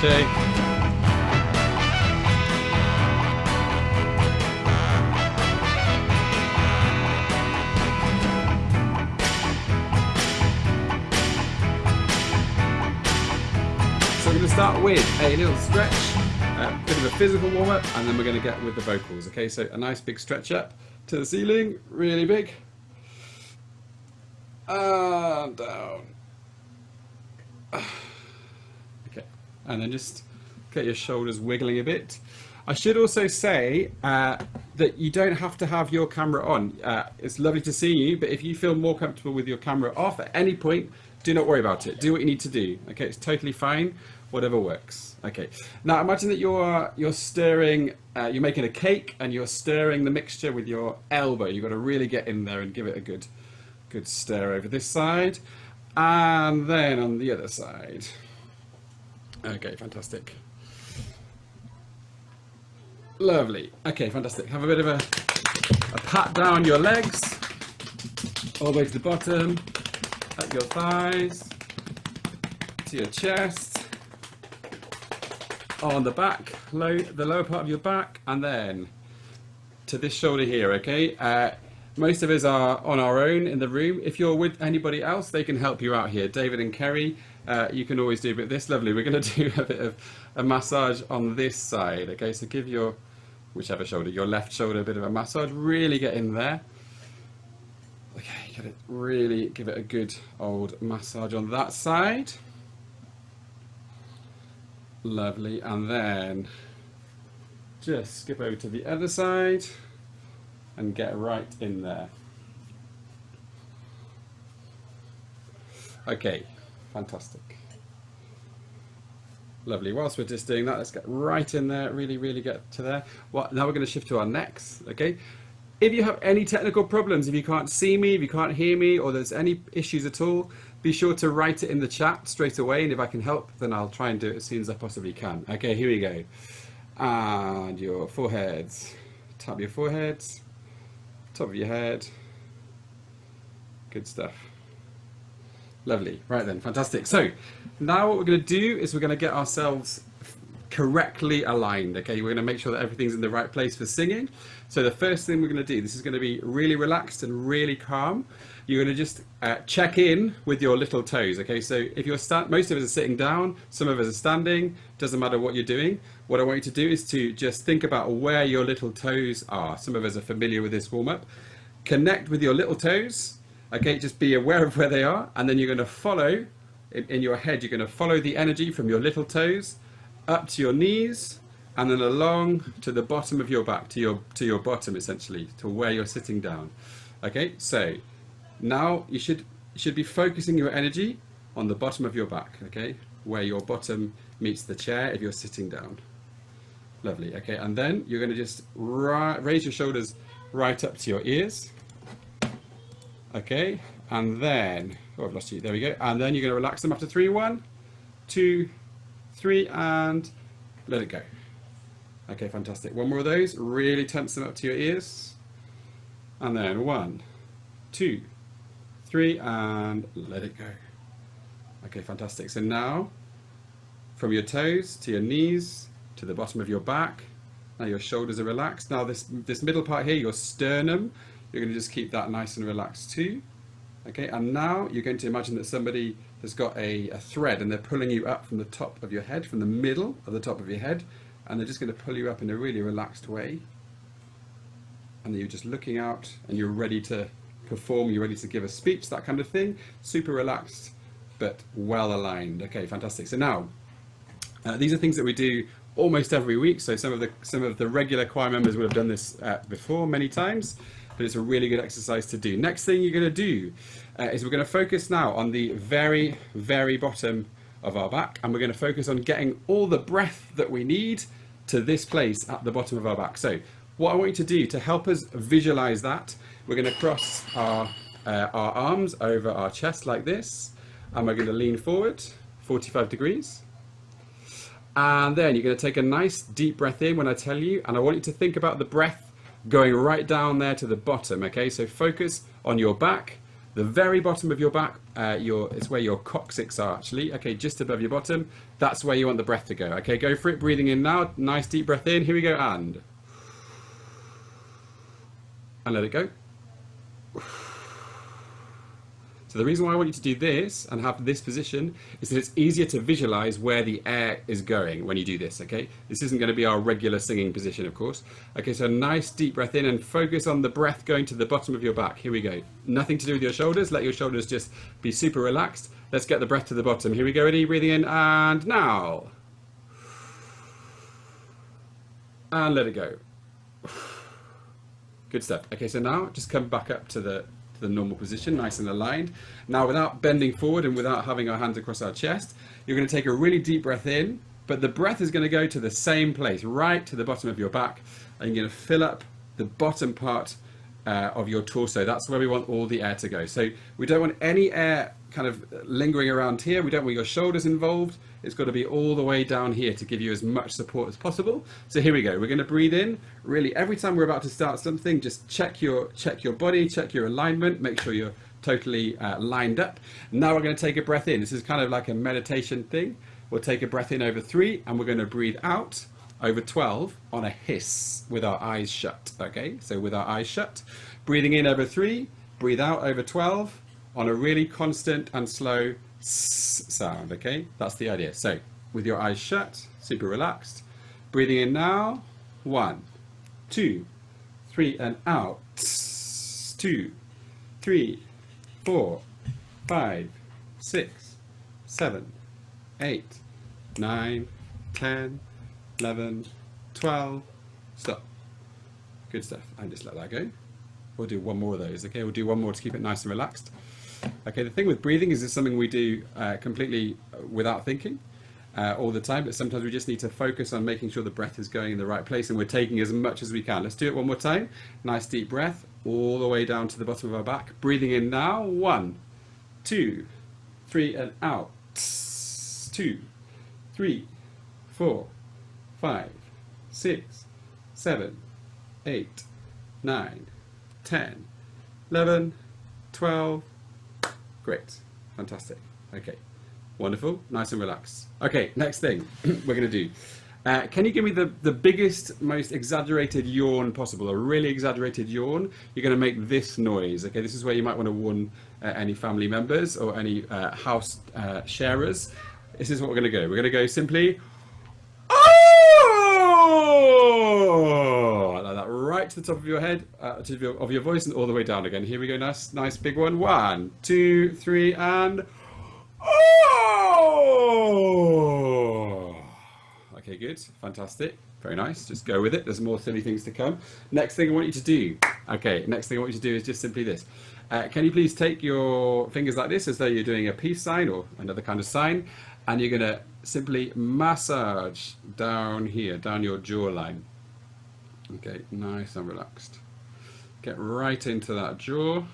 Shay. So we're going to start with a little stretch, a bit of a physical warm-up, and then we're going to get with the vocals. Okay, so a nice big stretch up to the ceiling, really big, and down. Okay, and then just get your shoulders wiggling a bit. I should also say that you don't have to have your camera on. It's lovely to see you, but if you feel more comfortable with your camera off at any point, do not worry about it. Do what you need to do. Okay, it's totally fine. Whatever works. Okay. Now imagine that you're stirring. You're making a cake and you're stirring the mixture with your elbow. You've got to really get in there and give it a good stir over this side, and then on the other side. Okay, fantastic. Lovely. Okay, fantastic. Have a bit of a pat down your legs, all the way to the bottom, up your thighs, to your chest, on the back, the lower part of your back, and then to this shoulder here, okay? Most of us are on our own in the room. If you're with anybody else, they can help you out here. David and Kerry, you can always do a bit of this. Lovely. We're going to do a bit of a massage on this side, okay? So give your, whichever shoulder, your left shoulder a bit of a massage. Really get in there. Okay, get it, really give it a good old massage on that side. Lovely, and then just skip over to the other side and get right in there. Okay, fantastic. Lovely. Whilst we're just doing that, let's get right in there, really get to there. Well, now we're going to shift to our necks, okay? If you have any technical problems, if you can't see me, if you can't hear me, or there's any issues at all, be sure to write it in the chat straight away, and if I can help, then I'll try and do it as soon as I possibly can. Okay, here we go. And your foreheads. Tap your foreheads, top of your head. Good stuff. Lovely. Right then, fantastic. So now what we're going to do is we're going to get ourselves correctly aligned. Okay, we're going to make sure that everything's in the right place for singing. So the first thing we're going to do, this is going to be really relaxed and really calm. You're going to just check in with your little toes. Okay, so if you're most of us are sitting down, some of us are standing, doesn't matter what you're doing. What I want you to do is to just think about where your little toes are. Some of us are familiar with this warm-up. Connect with your little toes. Okay, just be aware of where they are, and then you're going to follow, in your head, you're going to follow the energy from your little toes up to your knees, and then along to the bottom of your back, to your bottom, essentially, to where you're sitting down. Okay, so now you should be focusing your energy on the bottom of your back, okay, where your bottom meets the chair if you're sitting down. Lovely. Okay, and then you're going to just raise your shoulders right up to your ears. Okay, and then, oh, I've lost you. There we go. And then you're going to relax them after 3. 1, 2, 3, and let it go. Okay, fantastic. One more of those. Really tense them up to your ears. And then 1, 2, 3, and let it go. Okay, fantastic. So now, from your toes to your knees to the bottom of your back. Now your shoulders are relaxed. Now this middle part here, your sternum, you're going to just keep that nice and relaxed too. Okay, and now you're going to imagine that somebody has got a thread and they're pulling you up from the top of your head, from the middle of the top of your head, and they're just going to pull you up in a really relaxed way. And then you're just looking out and you're ready to perform, you're ready to give a speech, that kind of thing. Super relaxed, but well aligned. Okay, fantastic. So now, these are things that we do almost every week. So some of the regular choir members would have done this before many times, but it's a really good exercise to do. Next thing you're going to do is we're going to focus now on the very, very bottom of our back, and we're going to focus on getting all the breath that we need to this place at the bottom of our back. So what I want you to do to help us visualize that, we're going to cross our arms over our chest like this, and we're going to lean forward 45 degrees. And then you're going to take a nice deep breath in when I tell you, and I want you to think about the breath going right down there to the bottom. Okay, so focus on your back The very bottom of your back, it's where your coccyx are actually. Okay, just above your bottom. That's where you want the breath to go. Okay, go for it. Breathing in now. Nice deep breath in. Here we go, and let it go. So the reason why I want you to do this and have this position is that it's easier to visualize where the air is going when you do this, okay? This isn't going to be our regular singing position, of course. Okay, so nice deep breath in and focus on the breath going to the bottom of your back. Here we go. Nothing to do with your shoulders. Let your shoulders just be super relaxed. Let's get the breath to the bottom. Here we go, ready? Breathing in, and now. And let it go. Good stuff. Okay, so now just come back up to the normal position, nice and aligned. Now, without bending forward and without having our hands across our chest, you're going to take a really deep breath in, but the breath is going to go to the same place, right to the bottom of your back, and you're going to fill up the bottom part of your torso. That's where we want all the air to go. So we don't want any air kind of lingering around here. We don't want your shoulders involved. It's got to be all the way down here to give you as much support as possible. So here we go. We're going to breathe in. Really, every time we're about to start something, just check your body, check your alignment, make sure you're totally lined up. Now we're going to take a breath in. This is kind of like a meditation thing. We'll take a breath in over 3, and we're going to breathe out over 12 on a hiss with our eyes shut. Okay, so with our eyes shut, breathing in over 3, breathe out over 12 on a really constant and slow sound. Okay, that's the idea. So with your eyes shut, super relaxed, breathing in now, 1, 2, 3, and out, 2, 3, 4, 5, 6, 7, 8, 9, 10, 11, 12, stop. Good stuff. And just let that go. We'll do one more of those. Okay, we'll do one more to keep it nice and relaxed. Okay, the thing with breathing is it's something we do completely without thinking all the time, but sometimes we just need to focus on making sure the breath is going in the right place and we're taking as much as we can. Let's do it one more time. Nice deep breath all the way down to the bottom of our back. Breathing in now, 1, 2, 3, and out, 2, 3, 4, 5, 6, 7, 8, 9, 10, 11, 12. Great. Fantastic. Okay. Wonderful. Nice and relaxed. Okay, next thing we're going to do. Can you give me the biggest, most exaggerated yawn possible? A really exaggerated yawn. You're going to make this noise. Okay, this is where you might want to warn any family members or any house sharers. This is what we're going to go. We're going to go simply... Oh! Like that, right to the top of your head, of your voice, and all the way down again. Here we go. Nice big one. 1, 2, 3, and oh! Okay, good, fantastic, very nice. Just go with it. There's more silly things to come. Next thing I want you to do. Okay, next thing I want you to do is just simply this. Can you please take your fingers like this, as though you're doing a peace sign or another kind of sign, and you're going to simply massage down here, down your jawline. Okay, nice and relaxed. Get right into that jaw,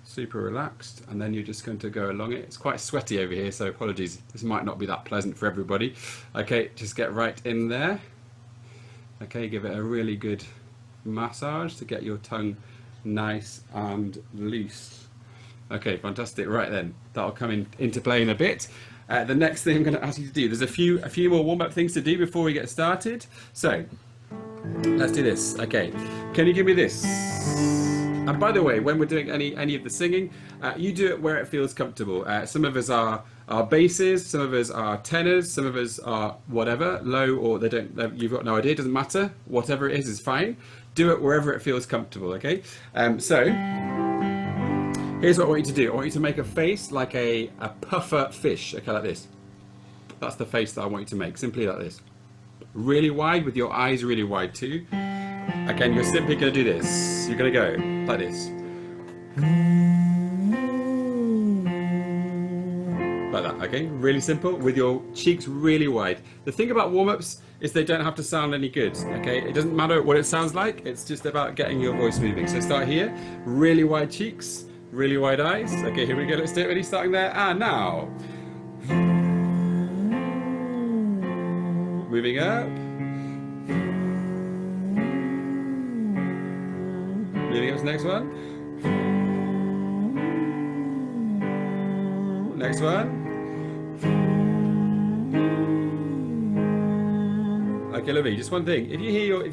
super relaxed, and then you're just going to go along it. It's quite sweaty over here, so apologies. This might not be that pleasant for everybody. Okay, just get right in there. Okay, give it a really good massage to get your tongue nice and loose. Okay, fantastic. Right then, that'll come into play in a bit. The next thing I'm going to ask you to do, there's a few more warm-up things to do before we get started. So let's do this. Okay, can you give me this? And by the way, when we're doing any of the singing, you do it where it feels comfortable. Some of us are basses, some of us are tenors, some of us are whatever, low, or they don't. You've got no idea. It doesn't matter. Whatever it is fine. Do it wherever it feels comfortable. Okay. So here's what I want you to do. I want you to make a face like a puffer fish. Okay, like this. That's the face that I want you to make. Simply like this. Really wide, with your eyes really wide too. Again, you're simply going to do this. You're going to go like this. Like that, okay? Really simple, with your cheeks really wide. The thing about warm-ups is they don't have to sound any good, okay? It doesn't matter what it sounds like, it's just about getting your voice moving. So start here, really wide cheeks, really wide eyes. Okay, here we go, let's do it. Ready? Starting there, and now. Moving up. Moving up to the next one. Next one. Okay, lovely. Just one thing. If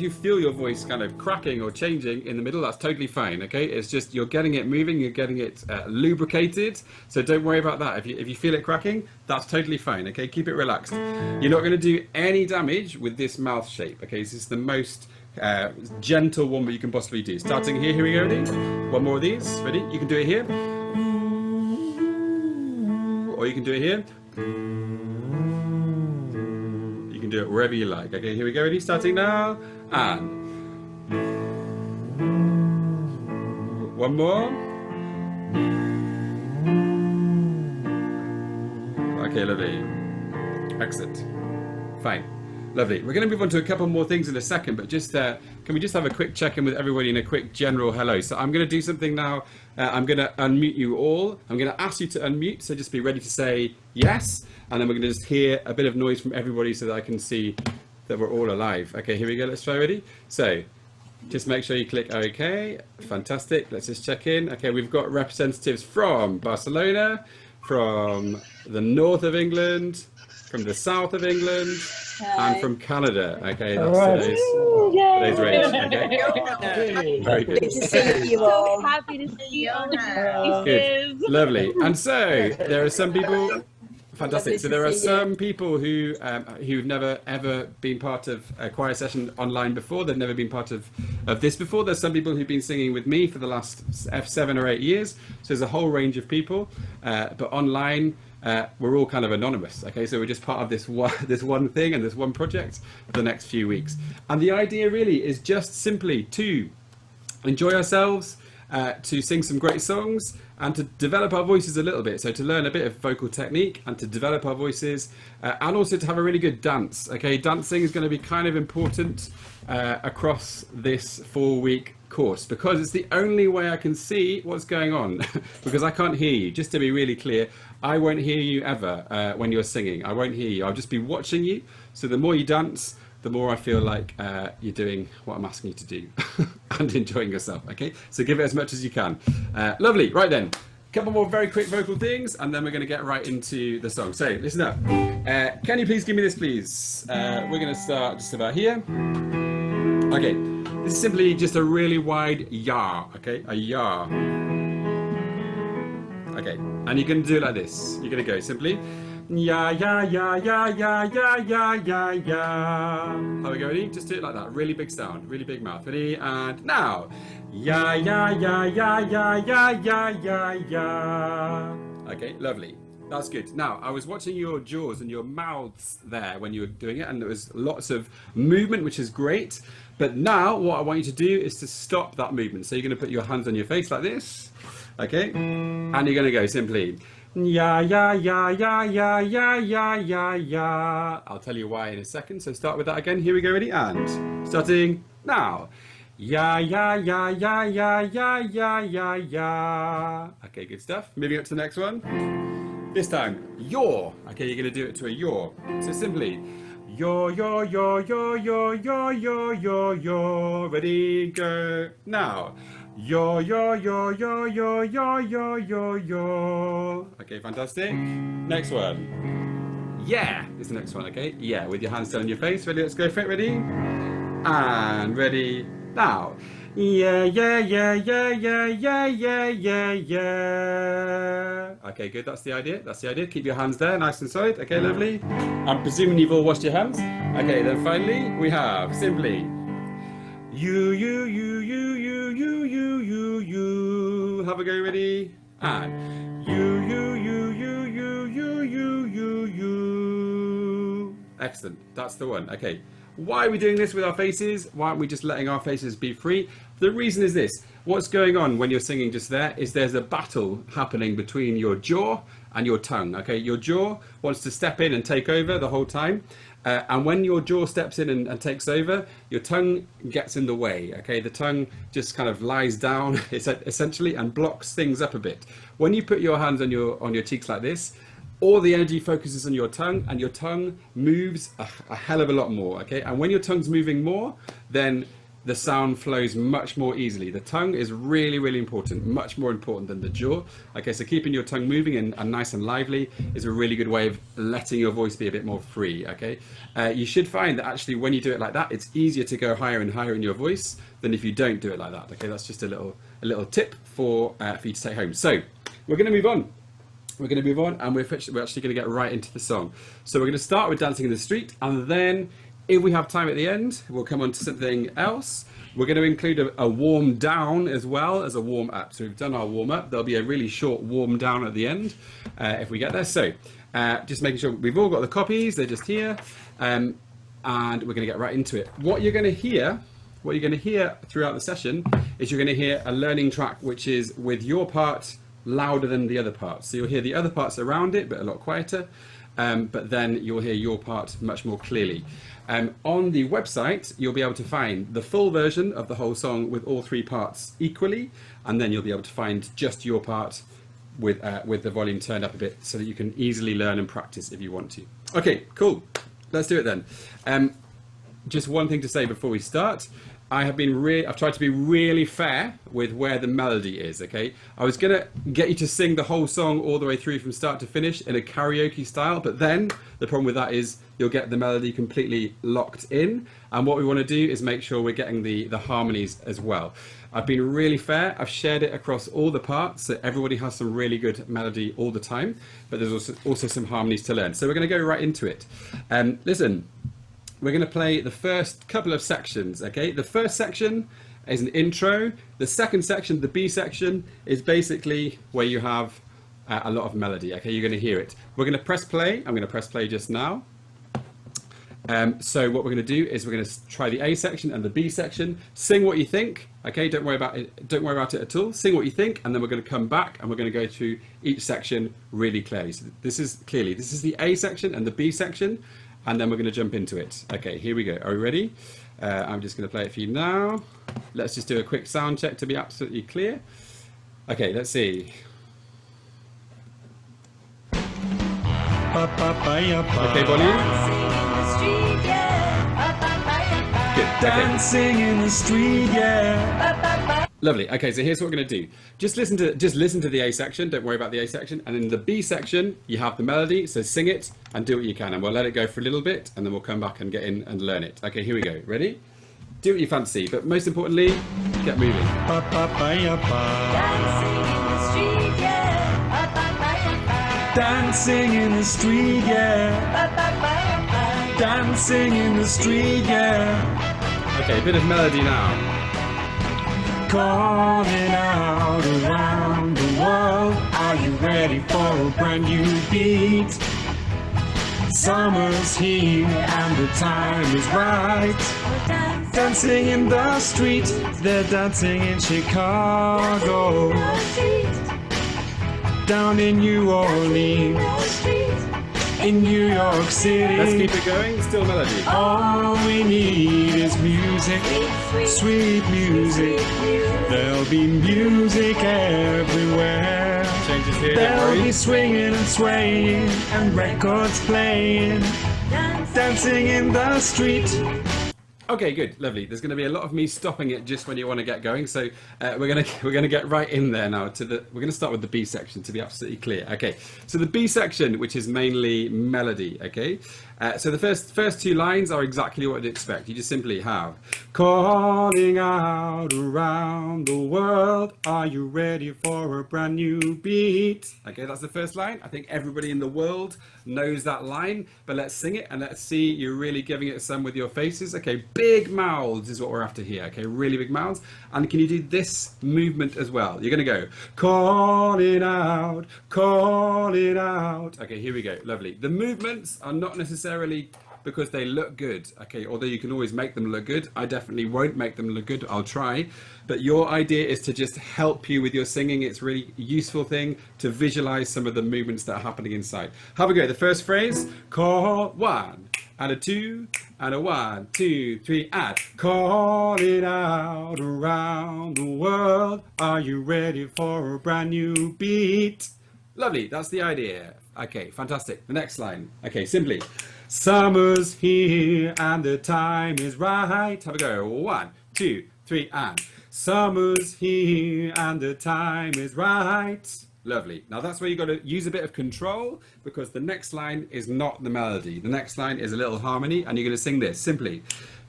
you feel your voice kind of cracking or changing in the middle, that's totally fine. Okay, it's just you're getting it moving, you're getting it lubricated. So don't worry about that. If you feel it cracking, that's totally fine. Okay, keep it relaxed. You're not going to do any damage with this mouth shape. Okay, this is the most gentle one that you can possibly do. Starting here. Here we go. Ready? One more of these. Ready? You can do it here, or you can do it here. Do it wherever you like. Okay, here we go. Ready? Starting now. And one more. Okay, lovely. Excellent. Fine. Lovely. We're going to move on to a couple more things in a second, but just can we just have a quick check-in with everybody and a quick general hello? So I'm going to do something now. I'm going to unmute you all. I'm going to ask you to unmute, so just be ready to say yes. And then we're going to just hear a bit of noise from everybody so that I can see that we're all alive. Okay, here we go. Let's try. Ready? So just make sure you click OK. Fantastic. Let's just check in. Okay, we've got representatives from Barcelona, from the north of England, from the south of England, and from Canada. Okay, that's today's range. Okay. Very good. Good to see you all. So happy to see you all. Good. Lovely. And so there are some people. Fantastic. So there are some people who've never ever been part of a choir session online before. They've never been part of this before. There's some people who've been singing with me for the last 7 or 8 years. So there's a whole range of people. But online, we're all kind of anonymous. Okay, so we're just part of this one thing and this one project for the next few weeks. And the idea really is just simply to enjoy ourselves, to sing some great songs, and to develop our voices a little bit. So to learn a bit of vocal technique and to develop our voices, and also to have a really good dance. Okay, dancing is going to be kind of important across this 4-week course, because it's the only way I can see what's going on because I can't hear you. Just to be really clear, I won't hear you ever when you're singing. I won't hear you. I'll just be watching you. So the more you dance, the more I feel like you're doing what I'm asking you to do and enjoying yourself. Okay, so give it as much as you can. Lovely. Right then, a couple more very quick vocal things, and then we're going to get right into the song. So listen up. Can you please give me this, please? We're going to start just about here. Okay, this is simply just a really wide ya. Okay, a ya. Okay, and you're going to do it like this. You're going to go simply ya ya ya ya ya ya ya ya ya. How we go? Ready? Just do it like that. Really big sound, really big mouth. Ready? And now ya ya ya ya ya ya ya ya ya. Okay, lovely. That's good. Now, I was watching your jaws and your mouths there when you were doing it, and there was lots of movement, which is great. But now what I want you to do is to stop that movement. So you're going to put your hands on your face like this. Okay? And you're going to go simply ya ya ya ya ya ya ya ya ya. I'll tell you why in a second. So start with that again. Here we go. Ready? And starting now. Ya ya ya ya ya ya ya ya ya. Okay, good stuff. Moving up to the next one. This time, yaw. Okay, you're going to do it to a yaw. So simply yaw yaw yaw yaw yaw yaw yaw yaw yaw. Ready? Go now. Yo yo yo yo yo yo yo yo yo. Okay, fantastic. Next one. Yeah is the next one. Okay, yeah, with your hands still on your face. Ready? Let's go for it. Ready? And ready now. Yeah yeah yeah yeah yeah yeah yeah yeah yeah. Okay, good. That's the idea. That's the idea. Keep your hands there, nice and solid. Okay, lovely. I'm presuming you've all washed your hands. Okay, then finally we have simply you you you you you you you you you. Have a go. Ready? And you you you you you you you you you. Excellent. That's the one. Okay. Why are we doing this with our faces? Why aren't we just letting our faces be free? The reason is this. What's going on when you're singing just there is there's a battle happening between your jaw and your tongue. Okay, your jaw wants to step in and take over the whole time. And when your jaw steps in and takes over, your tongue gets in the way. Okay, the tongue just kind of lies down essentially and blocks things up a bit. When you put your hands on your cheeks like this, all the energy focuses on your tongue, and your tongue moves a hell of a lot more. Okay, and when your tongue's moving more, then the sound flows much more easily. The tongue is really, really important, much more important than the jaw. Okay, so keeping your tongue moving and nice and lively is a really good way of letting your voice be a bit more free, okay? You should find that actually when you do it like that, it's easier to go higher and higher in your voice than if you don't do it like that, okay? That's just a little tip for you to take home. So we're going to move on. We're going to move on, and we're actually going to get right into the song. So we're going to start with Dancing in the Street, and then if we have time at the end, we'll come on to something else. We're going to include a warm down as well as a warm up. So we've done our warm up. There'll be a really short warm down at the end if we get there. So just making sure we've all got the copies. They're just here, and we're going to get right into it. What you're going to hear throughout the session is you're going to hear a learning track which is with your part louder than the other parts. So you'll hear the other parts around it, but a lot quieter. But then you'll hear your part much more clearly. On the website, you'll be able to find the full version of the whole song with all three parts equally, and then you'll be able to find just your part with the volume turned up a bit so that you can easily learn and practice if you want to. Okay, cool. Let's do it then. Just one thing to say before we start. I've tried to be really fair with where the melody is, okay? I was gonna get you to sing the whole song all the way through from start to finish in a karaoke style, but then the problem with that is you'll get the melody completely locked in, and what we wanna do is make sure we're getting the harmonies as well. I've been really fair, I've shared it across all the parts, so everybody has some really good melody all the time, but there's also some harmonies to learn. So we're gonna go right into it. Listen. We're going to play the first couple of sections, okay? The first section is an intro. The second section, the B section, is basically where you have a lot of melody, okay? You're going to hear it. We're going to press play. I'm going to press play just now. So what we're going to do is we're going to try the A section and the B section. Sing what you think, okay? Don't worry about it at all. Sing what you think, and then we're going to come back and we're going to go through each section really clearly. So this is the A section and the B section. And then we're going to jump into it. Okay, here we go. Are we ready? I'm just going to play it for you now. Let's just do a quick sound check to be absolutely clear. Okay, let's see. Okay, volume. Good. Dancing in the street, yeah. Lovely. Okay, so here's what we're going to do. Just listen to the A section. Don't worry about the A section. And in the B section, you have the melody. So sing it and do what you can. And we'll let it go for a little bit, and then we'll come back and get in and learn it. Okay, here we go. Ready? Do what you fancy, but most importantly, get moving. Dancing in the street, yeah. Dancing in the street, yeah. Okay, a bit of melody now. Calling out around the world. Are you ready for a brand new beat? Summer's here and the time is right. Dancing in the street, they're dancing in Chicago. Down in New Orleans, in New York City. Let's keep it going, still melody. All we need is music, sweet music. There'll be music everywhere. Changes here, There'll be swinging and swaying and records playing, dancing in the street. Okay, good, lovely. There's going to be a lot of me stopping it just when you want to get going. So we're going to get right in there now. We're going to start with the B section to be absolutely clear. Okay, so the B section, which is mainly melody. Okay, so the first two lines are exactly what you'd expect. You just simply have calling out around the world. Are you ready for a brand new beat? Okay, that's the first line. I think everybody in the world knows that line, but let's sing it and let's see you really giving it some with your faces. Okay, big mouths is what we're after here. Okay, really big mouths. And can you do this movement as well? You're going to go call it out, call it out. Okay, here we go. Lovely. The movements are not necessarily because they look good, okay, although you can always make them look good. I definitely won't make them look good. I'll try. But your idea is to just help you with your singing. It's a really useful thing to visualize some of the movements that are happening inside. Have a go. The first phrase, call, 1 and a 2 and a 1, 2, 3, and call it out around the world. Are you ready for a brand new beat? Lovely. That's the idea. Okay, fantastic. The next line. Okay, simply. Summer's here and the time is right. Have a go. 1, 2, 3, and summer's here and the time is right. Lovely. Now that's where you've got to use a bit of control, because the next line is not the melody. The next line is a little harmony, and you're going to sing this simply.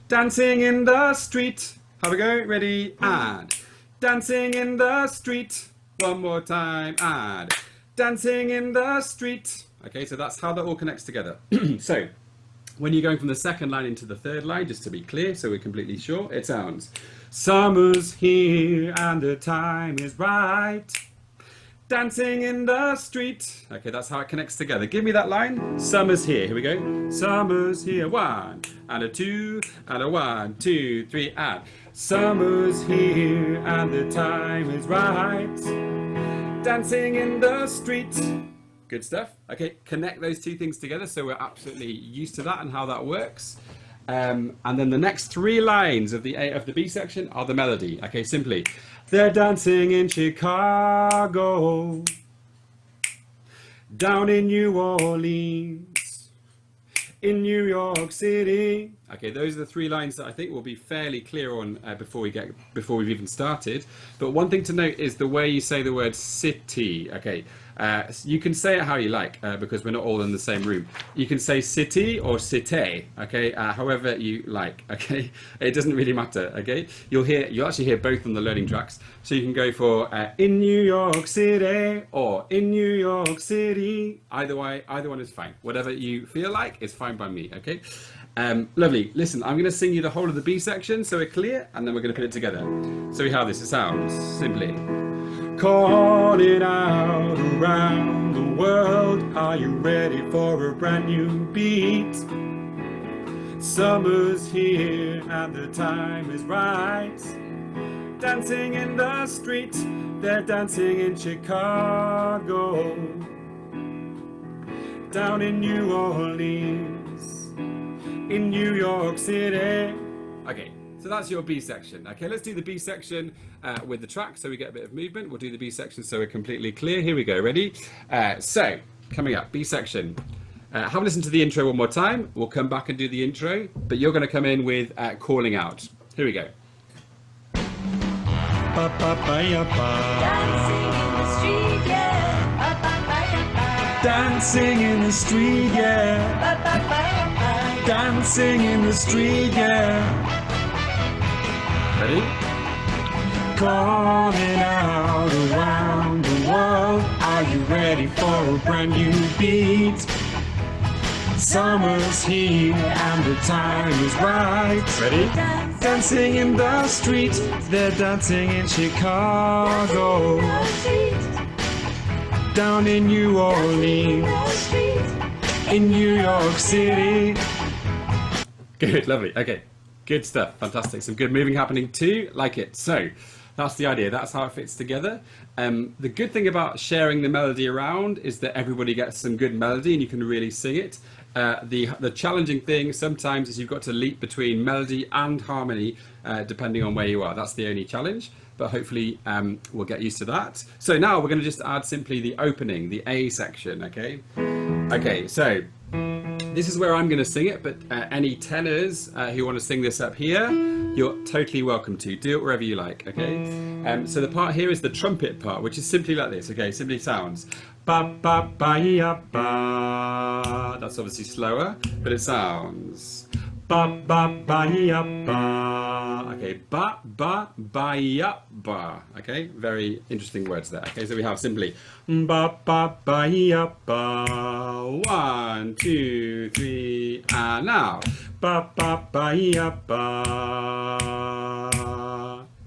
Dancing in the street. Have a go. Ready? And dancing in the street. One more time. And dancing in the street. Okay, so that's how that all connects together. So when you're going from the second line into the third line, just to be clear, so we're completely sure, it sounds, summer's here and the time is right. Dancing in the street. Okay, that's how it connects together. Give me that line. Summer's here. Here we go. Summer's here. 1 and a 2 and a 1, 2, 3, and summer's here and the time is right. Dancing in the street. Good stuff. Okay, connect those two things together so we're absolutely used to that and how that works. And then the next 3 lines of the B section are the melody. Okay, simply. They're dancing in Chicago, down in New Orleans, in New York City. Okay, those are the 3 lines that I think will be fairly clear on before we've even started. But one thing to note is the way you say the word city. Okay, you can say it how you like because we're not all in the same room. You can say city or cité. Okay, however you like. Okay, it doesn't really matter. Okay, you'll actually hear both on the learning tracks. So you can go for in New York City or in New York City. Either one is fine. Whatever you feel like is fine by me. Okay. Lovely. Listen, I'm going to sing you the whole of the B section so we're clear, and then we're going to put it together. So we have this. It sounds simply. Calling out around the world, are you ready for a brand new beat? Summer's here and the time is right. Dancing in the street, they're dancing in Chicago, down in New Orleans, in New York City. Okay, so that's your B section. Okay, let's do the B section with the track so we get a bit of movement. We'll do the B section so we're completely clear. Here we go, ready? So, coming up, B section. Have a listen to the intro one more time. We'll come back and do the intro, but you're going to come in with calling out. Here we go. Dancing in the street, yeah. Dancing in the street, yeah. Ready? Calling out around the world, are you ready for a brand new beat? Summer's here and the time is right. Ready? Dancing in the street, they're dancing in Chicago, down in New Orleans, in New York City. Good, lovely. Okay, good stuff. Fantastic. Some good moving happening too. Like it. So that's the idea. That's how it fits together. The good thing about sharing the melody around is that everybody gets some good melody and you can really sing it. The challenging thing sometimes is you've got to leap between melody and harmony depending on where you are. That's the only challenge, but hopefully we'll get used to that. So now we're going to just add simply the opening, the A section, okay? Okay, so this is where I'm going to sing it, but any tenors who want to sing this up here, you're totally welcome to. Do it wherever you like, okay? So the part here is the trumpet part, which is simply like this, okay? Simply sounds ba ba ba ya ba. That's obviously slower, but it sounds ba ba ba ya ba. Okay, ba ba ba ya ba. Okay, very interesting words there. Okay, so we have simply ba ba ba ya ba. 1, 2, 3, and now ba ba ba ya ba.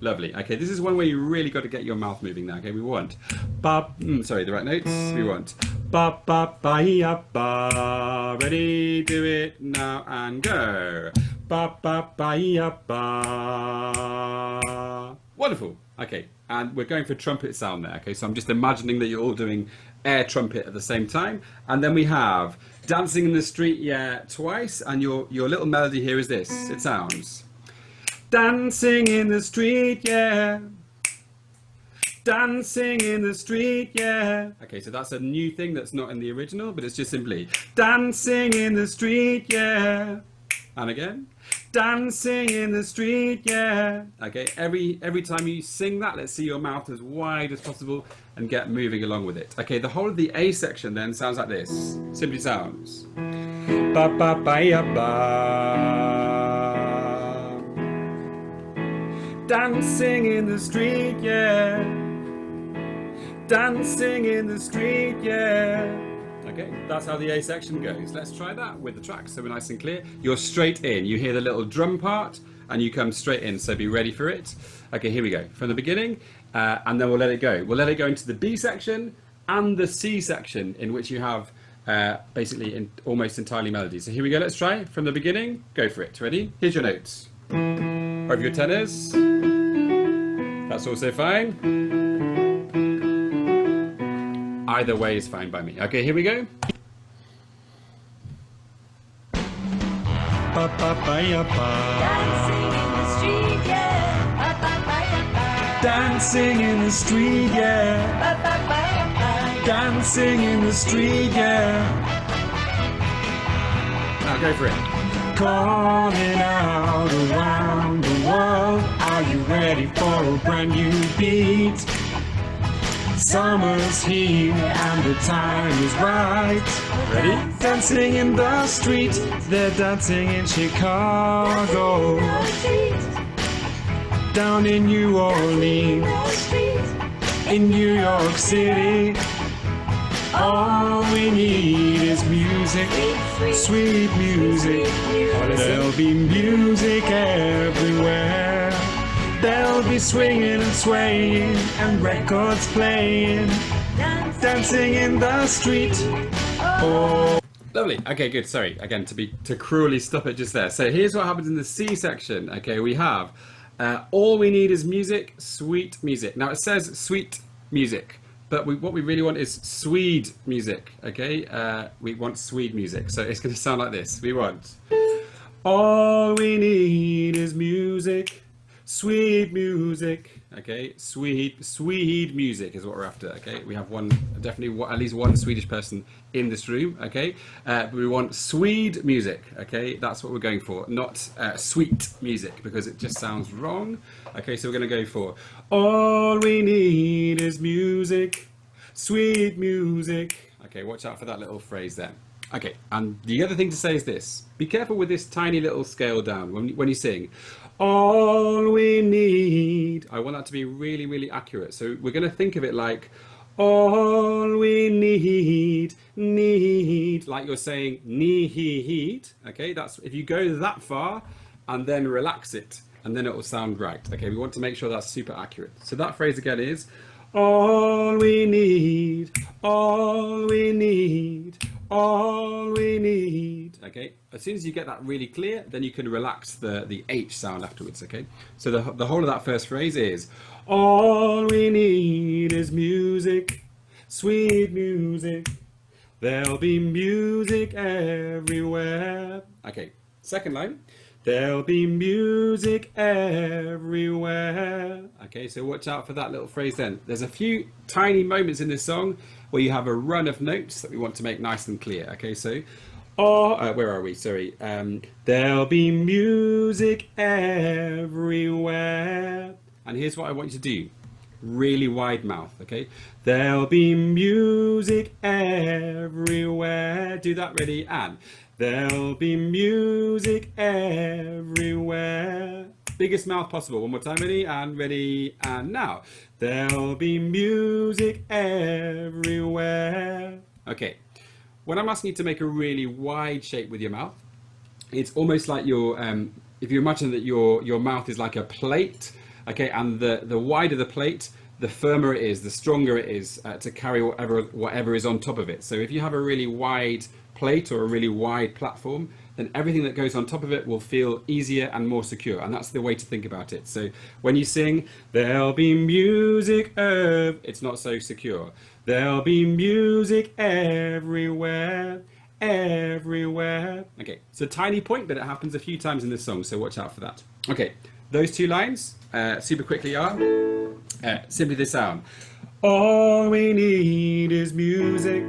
Lovely. Okay, this is one where you really got to get your mouth moving now. Okay, we want ba. Sorry, the right notes. We want ba ba ba ya ba. Ready? Do it now and go. Ba ba ba ya ba. Wonderful. Okay, and we're going for trumpet sound there. Okay, so I'm just imagining that you're all doing air trumpet at the same time, and then we have dancing in the street, yeah, twice, and your little melody here is this. It sounds. Dancing in the street, yeah. Dancing in the street, yeah. Okay, so that's a new thing that's not in the original, but it's just simply dancing in the street, yeah. And again. Dancing in the street, yeah. Okay, every time you sing that, let's see your mouth as wide as possible and get moving along with it. Okay, the whole of the A section then sounds like this. Simply sounds. Ba ba ba ya ba. Dancing in the street, yeah. Dancing in the street, yeah. Okay, that's how the A section goes. Let's try that with the track so we're nice and clear. You're straight in. You hear the little drum part and you come straight in, so be ready for it. Okay, here we go. From the beginning, and then we'll let it go. We'll let it go into the B section and the C section, in which you have basically almost entirely melodies. So here we go, let's try. From the beginning, go for it. Ready? Here's your notes. Over your tenors. That's also fine. Either way is fine by me. Okay, here we go. Ba ba ba ya ba. Dancing in the street, yeah. Ba ba ba ya ba. Dancing in the street, yeah. Ba ba ba ya ba. Dancing in the street, yeah. Now go for it. Calling out around the world. Are you ready for a brand new beat? Summer's here and the time is right. Ready? Dancing in the street, they're dancing in Chicago. The street, Down in New Orleans, the street. in New York City. All we need is music, sweet music. There'll be music everywhere. They'll be swinging and swaying and records playing, dancing in the street. Oh. Lovely. Okay, good. Sorry again to cruelly stop it just there. So here's what happens in the C section. Okay, we have all we need is music, sweet music. Now it says sweet music, but what we really want is Swede music. Okay, we want Swede music. So it's going to sound like this. We want all we need is music. Sweet music, okay. Swede music is what we're after. Okay, we have at least one Swedish person in this room. Okay, but we want Swede music. Okay, that's what we're going for, not sweet music, because it just sounds wrong. Okay, so we're going to go for all we need is music, sweet music. Okay, watch out for that little phrase there. Okay, and the other thing to say is this: be careful with this tiny little scale down when you sing. All we need. I want that to be really, really accurate. So we're going to think of it like all we need, like you're saying need. Okay, that's if you go that far and then relax it, and then it will sound right. Okay, we want to make sure that's super accurate. So that phrase again is all we need, all we need, all we need. Okay, as soon as you get that really clear, then you can relax the H sound afterwards. Okay, so the whole of that first phrase is all we need is music, sweet music. There'll be music everywhere. Okay, second line. There'll be music everywhere. Okay, so watch out for that little phrase then. There's a few tiny moments in this song where you have a run of notes that we want to make nice and clear. Okay, so, where are we? Sorry. There'll be music everywhere. And here's what I want you to do. Really wide mouth, okay? There'll be music everywhere. Do that, ready, and there'll be music everywhere. Biggest mouth possible. One more time, ready, and now. There'll be music everywhere. Okay, when I'm asking you to make a really wide shape with your mouth, it's almost like you're, if you imagine that your mouth is like a plate, okay, and the wider the plate, the firmer it is, the stronger it is to carry whatever is on top of it. So if you have a really wide plate or a really wide platform, then everything that goes on top of it will feel easier and more secure, and that's the way to think about it. So when you sing, there'll be music, it's not so secure. There'll be music everywhere, everywhere. Okay, it's a tiny point, but it happens a few times in this song, so watch out for that. Okay, those two lines, super quickly are simply this sound. All we need is music,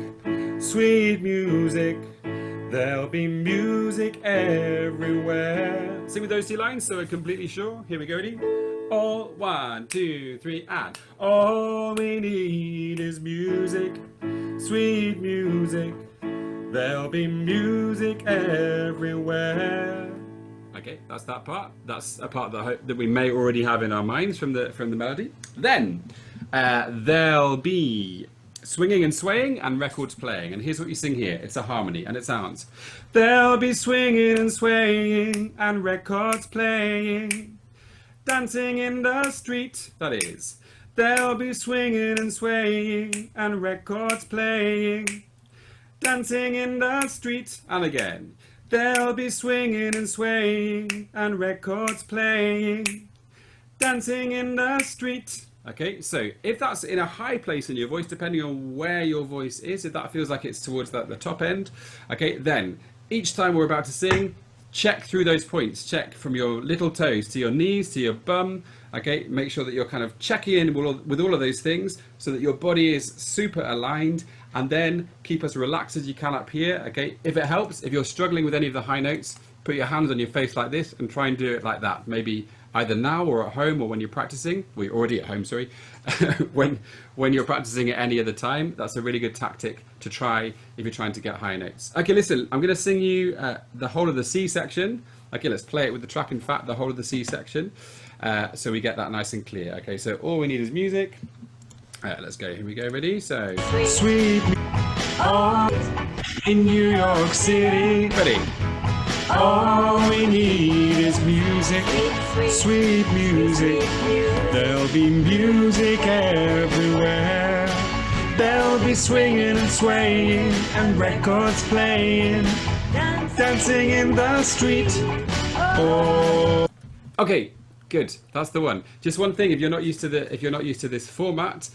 sweet music. There'll be music everywhere. Sing with those two lines so we're completely sure. Here we go, ready? All 1, 2, 3, and all we need is music, sweet music. There'll be music everywhere. Okay, that's that part. That's a part that we may already have in our minds from the melody. Then there'll be swinging and swaying and records playing. And here's what you sing here. It's a harmony and it sounds. There'll be swinging and swaying and records playing. Dancing in the street, that is. There'll be swinging and swaying and records playing. Dancing in the street, and again. There'll be swinging and swaying and records playing. Dancing in the street. Okay, so if that's in a high place in your voice, depending on where your voice is, if that feels like it's towards the top end, okay, then each time we're about to sing, check through those points. Check from your little toes to your knees to your bum. Okay, make sure that you're kind of checking in with all of those things so that your body is super aligned, and then keep as relaxed as you can up here. Okay, if it helps, if you're struggling with any of the high notes, put your hands on your face like this and try and do it like that. Maybe either now or at home or when you're practicing. We're already at home, sorry. when you're practicing at any other time, that's a really good tactic to try if you're trying to get high notes. Okay, listen, I'm going to sing you the whole of the C section. Okay, let's play it with the track in fact, the whole of the C section, so we get that nice and clear. Okay, so all we need is music. Let's go. Here we go. Ready? So Sweet oh, in New York City. ready. All we need is music, sweet music. There'll be music everywhere. There'll be swinging and swaying and records playing. Dancing in the street. Oh. Okay, good. That's the one. Just one thing: if you're not used to this format,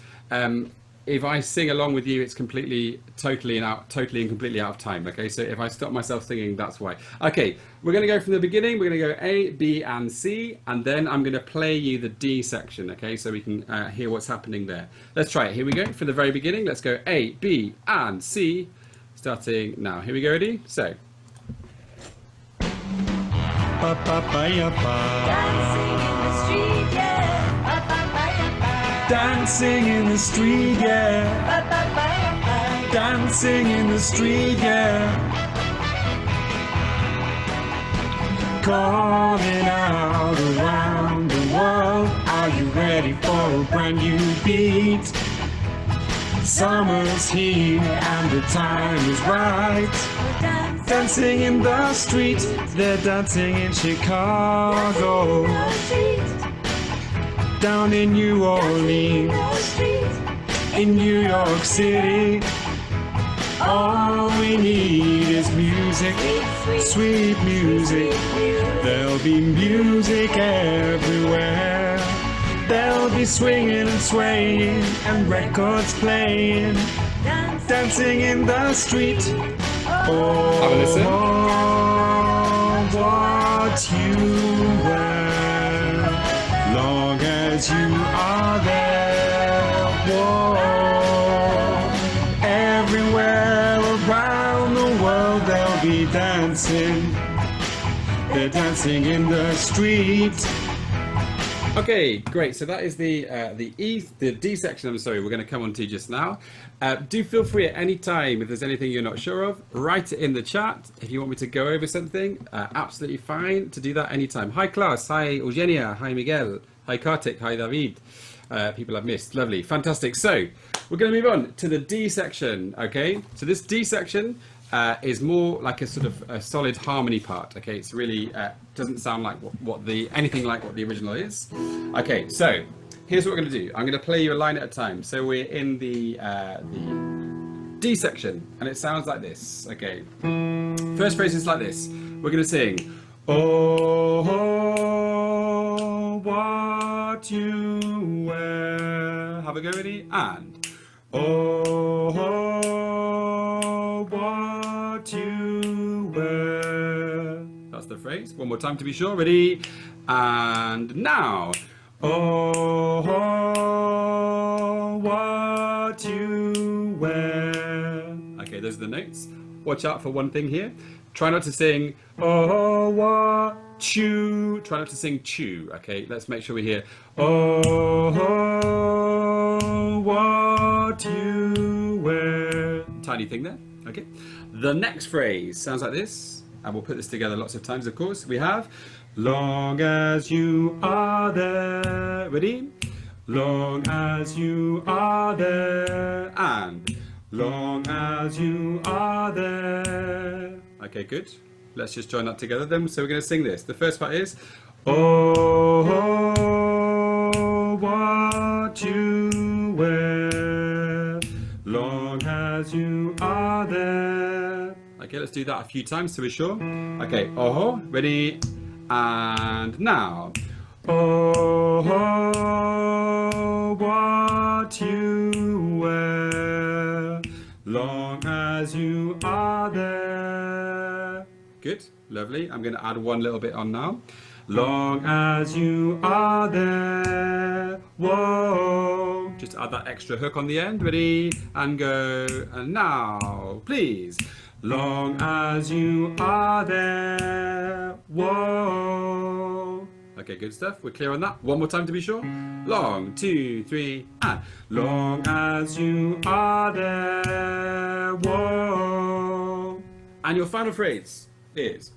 if I sing along with you, it's totally and completely out of time. Okay, so if I stop myself singing, that's why. Okay, we're going to go from the beginning. We're going to go A, B, and C, and then I'm going to play you the D section. Okay, so we can hear what's happening there. Let's try it. Here we go. From the very beginning, let's go A, B, and C, starting now. Here we go. Ready? So. Ba, ba, ba, ya, ba. Dancing in the street, yeah. Dancing in the street, yeah. Calling out around the world. Are you ready for a brand new beat? Summer's here and the time is right. Dancing in the street, they're dancing in Chicago. Down in New Orleans, in New York City. All we need is music, sweet music. There'll be music everywhere. There'll be swinging and swaying and records playing. Dancing in the street. Oh, Have a listen. what you wear, long as you are there. Whoa. Everywhere around the world they'll be dancing. They're dancing in the street. Okay, great. So that is the D section. I'm sorry, we're going to come on to just now. Do feel free at any time if there's anything you're not sure of, write it in the chat. If you want me to go over something, absolutely fine to do that anytime. Hi Klaus, hi Eugenia, hi Miguel, hi Kartik, hi David. People I've missed, lovely, fantastic. So we're going to move on to the D section. Okay, so this D section is more like a sort of a solid harmony part. Okay, it's really doesn't sound like anything like what the original is. Okay, so here's what we're going to do. I'm going to play you a line at a time. So we're in the D section, and it sounds like this. Okay, first phrase is like this. We're going to sing. Oh, what you wear. Have a go, ready? And oh, what you wear. That's the phrase. One more time to be sure. Ready? And now. Oh, what you wear. Okay, those are the notes. watch out for one thing here. Try not to sing oh what chew. Try not to sing chew. Okay, let's make sure we hear oh what you wear. Tiny thing there. Okay. The next phrase sounds like this, and we'll put this together lots of times. Of course, we have long as you are there. Ready? Long as you are there, and long as you are there. Okay, good. Let's just join that together then. So we're going to sing this. The first part is oh, what you wear, long as you are there. Okay, let's do that a few times so we're sure. Okay, oh, ready, and now. Oh, what you wear, long as you are there. Good, lovely. I'm going to add one little bit on now. Long as you are there. Whoa. Just add that extra hook on the end. Ready, and go. And now, please. Long as you are there. Whoa. Okay, good stuff. We're clear on that. One more time to be sure. Long, 2, 3, and long as you are there. Whoa. And your final phrase is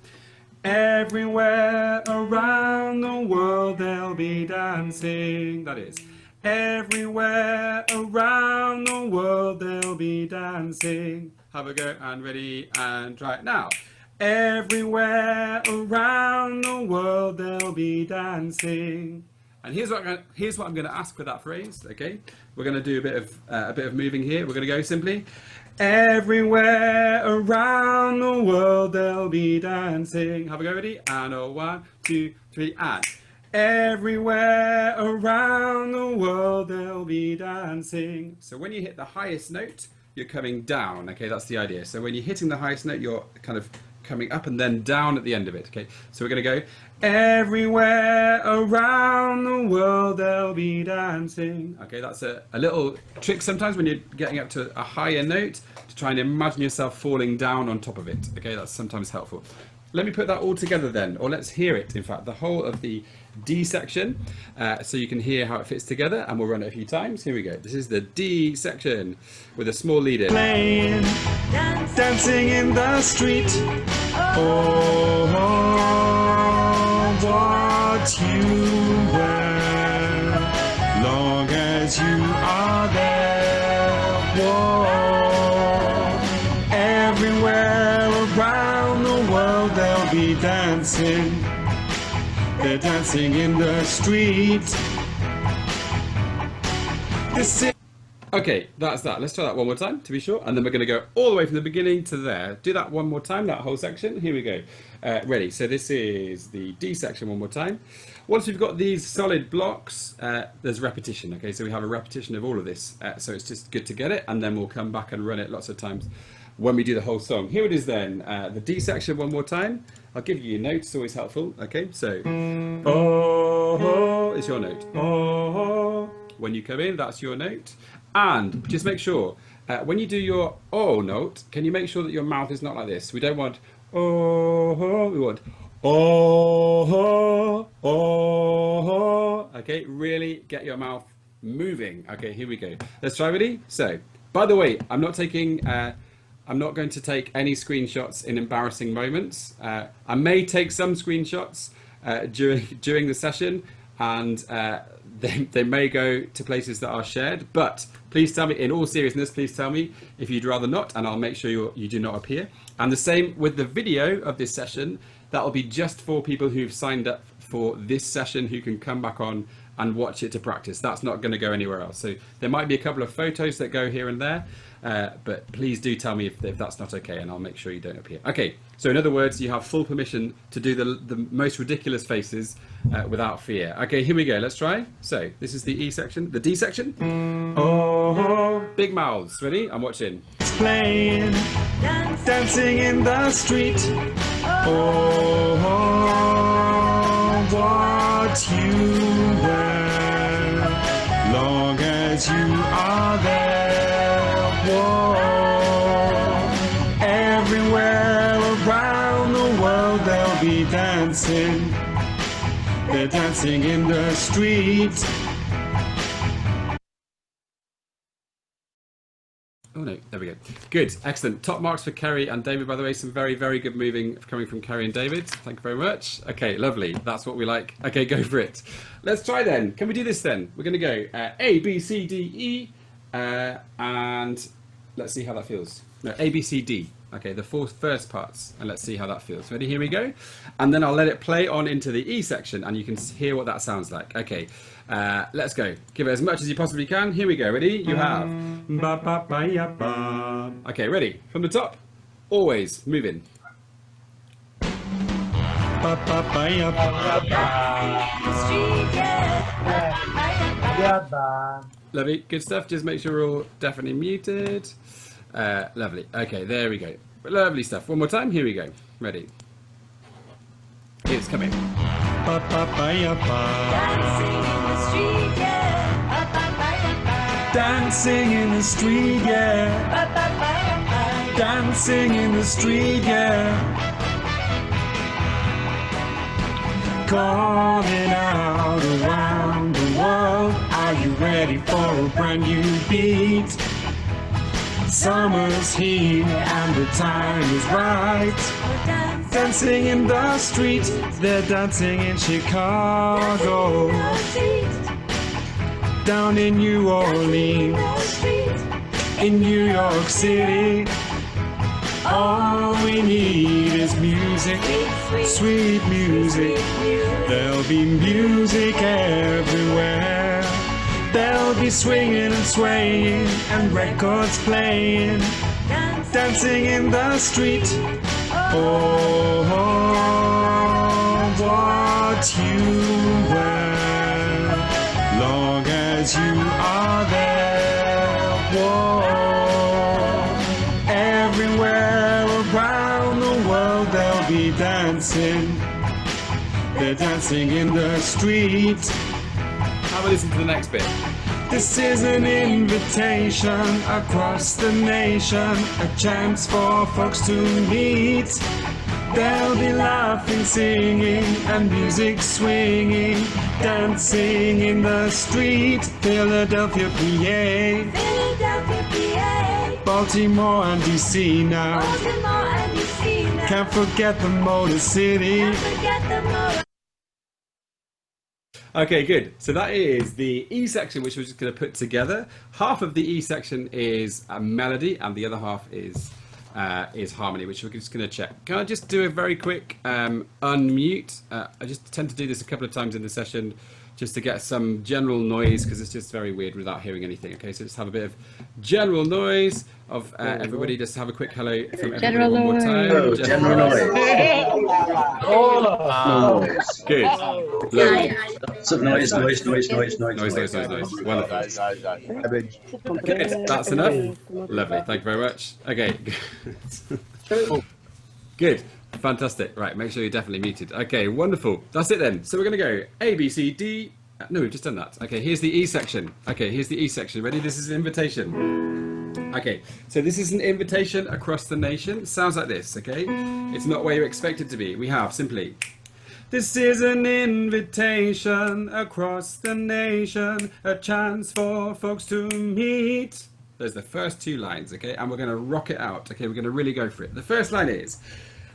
everywhere around the world they'll be dancing. That is everywhere around the world they'll be dancing. Have a go and ready and try it now. Everywhere around the world they'll be dancing. And here's what I'm going to ask for that phrase. Okay, we're going to do a bit of moving here. We're going to go simply. Everywhere around the world they'll be dancing. Have a go, ready? And 1, 2, 3, and everywhere around the world they'll be dancing. So when you hit the highest note, you're coming down. Okay, that's the idea. So when you're hitting the highest note, you're kind of coming up and then down at the end of it. Okay, so we're going to go everywhere around the world they'll be dancing. Okay, that's a little trick sometimes when you're getting up to a higher note to try and imagine yourself falling down on top of it. Okay, that's sometimes helpful. Let me put that all together then, or let's hear it, in fact, the whole of the D section, so you can hear how it fits together, and we'll run it a few times. Here we go. This is the D section with a small lead in. Playing, dancing in the street. Oh, what you wear, long as you are there. Whoa. Everywhere around the world they'll be dancing. They're dancing in the street. Okay, that's that. Let's try that one more time to be sure, and then we're going to go all the way from the beginning to there. Do that one more time, that whole section. Here we go. Ready. So this is the D section one more time. Once we've got these solid blocks, there's repetition. Okay, so we have a repetition of all of this. So it's just good to get it, and then we'll come back and run it lots of times when we do the whole song. Here it is then, the D section one more time. I'll give you your notes, it's always helpful. Okay, so oh is your note. Oh, when you come in, that's your note. And just make sure, when you do your oh note, can you make sure that your mouth is not like this? We don't want oh, we want oh, oh. Okay, really get your mouth moving. Okay, here we go. Let's try, ready? So, by the way, I'm not going to take any screenshots in embarrassing moments. I may take some screenshots during the session, and they may go to places that are shared, but please tell me, in all seriousness, please tell me if you'd rather not, and I'll make sure you do not appear. And the same with the video of this session. That'll be just for people who've signed up for this session, who can come back on and watch it to practice. That's not going to go anywhere else. So there might be a couple of photos that go here and there, but please do tell me if that's not okay, and I'll make sure you don't appear. Okay, so in other words, you have full permission to do the most ridiculous faces without fear. Okay, here we go. Let's try. So this is the E section, the D section. Oh, big mouths. Ready? I'm watching. Playing, dancing in the street. Oh, what you wear, long as you are there. Whoa, every dancing. They're dancing in the street. Oh no, there we go. Good, excellent. Top marks for Kerry and David, by the way. Some very, very good moving coming from Kerry and David. Thank you very much. Okay, lovely. That's what we like. Okay, go for it. Let's try then. Can we do this then? We're going to go A, B, C, D, E, and let's see how that feels. No, A, B, C, D. Okay, the first parts, and let's see how that feels. Ready? Here we go. And then I'll let it play on into the E section, and you can hear what that sounds like. Okay, let's go. Give it as much as you possibly can. Here we go. Ready? You have. Ba ba ba ya ba. Okay, ready? From the top. Always moving. Ba ba ba ya ba. The street, yeah. Lovely. Good stuff. Just make sure we're all definitely muted. Lovely. Okay, there we go. Lovely stuff. One more time. Here we go. Ready? It's coming. Ba ba ba ya ba. Dancing in the street, yeah. Dancing in the street, yeah. Calling out around the world. Are you ready for a brand new beat? Summer's here and the time is right. Dancing in the street, they're dancing in Chicago. Down in New Orleans, in New York City. All we need is music, sweet music. There'll be music everywhere. They'll be swinging and swaying and records playing. Dancing in the street. Oh, what you wear, long as you are there. Whoa, everywhere around the world they'll be dancing. They're dancing in the street. Have a listen to the next bit. This is an invitation across the nation, a chance for folks to meet. They'll be laughing, singing, and music swinging, dancing in the street. Philadelphia, PA, Baltimore and DC now. Can't forget the Motor City. Okay, good. So that is the E section, which we're just going to put together. Half of the E section is a melody, and the other half is harmony, which we're just going to check. Can I just do a very quick unmute? I just tend to do this a couple of times in the session, just to get some general noise, because it's just very weird without hearing anything. Okay, so just have a bit of general noise of everybody. Just have a quick hello from everybody one more time. Oh, general noise. Good. Lovely. Some noise. Noise. Wonderful. Good. That's enough. Lovely. Thank you very much. Okay. Good. Fantastic. Right. Make sure you're definitely muted. Okay. Wonderful. That's it then. So we're going to go A, B, C, D. No, we've just done that. Okay. Here's the E section. Okay. Here's the E section. Ready? This is an invitation. Okay. So this is an invitation across the nation. Sounds like this. Okay. It's not where you expect it to be. We have simply. This is an invitation across the nation, a chance for folks to meet. There's the first two lines, okay? And we're going to rock it out, okay? We're going to really go for it. The first line is,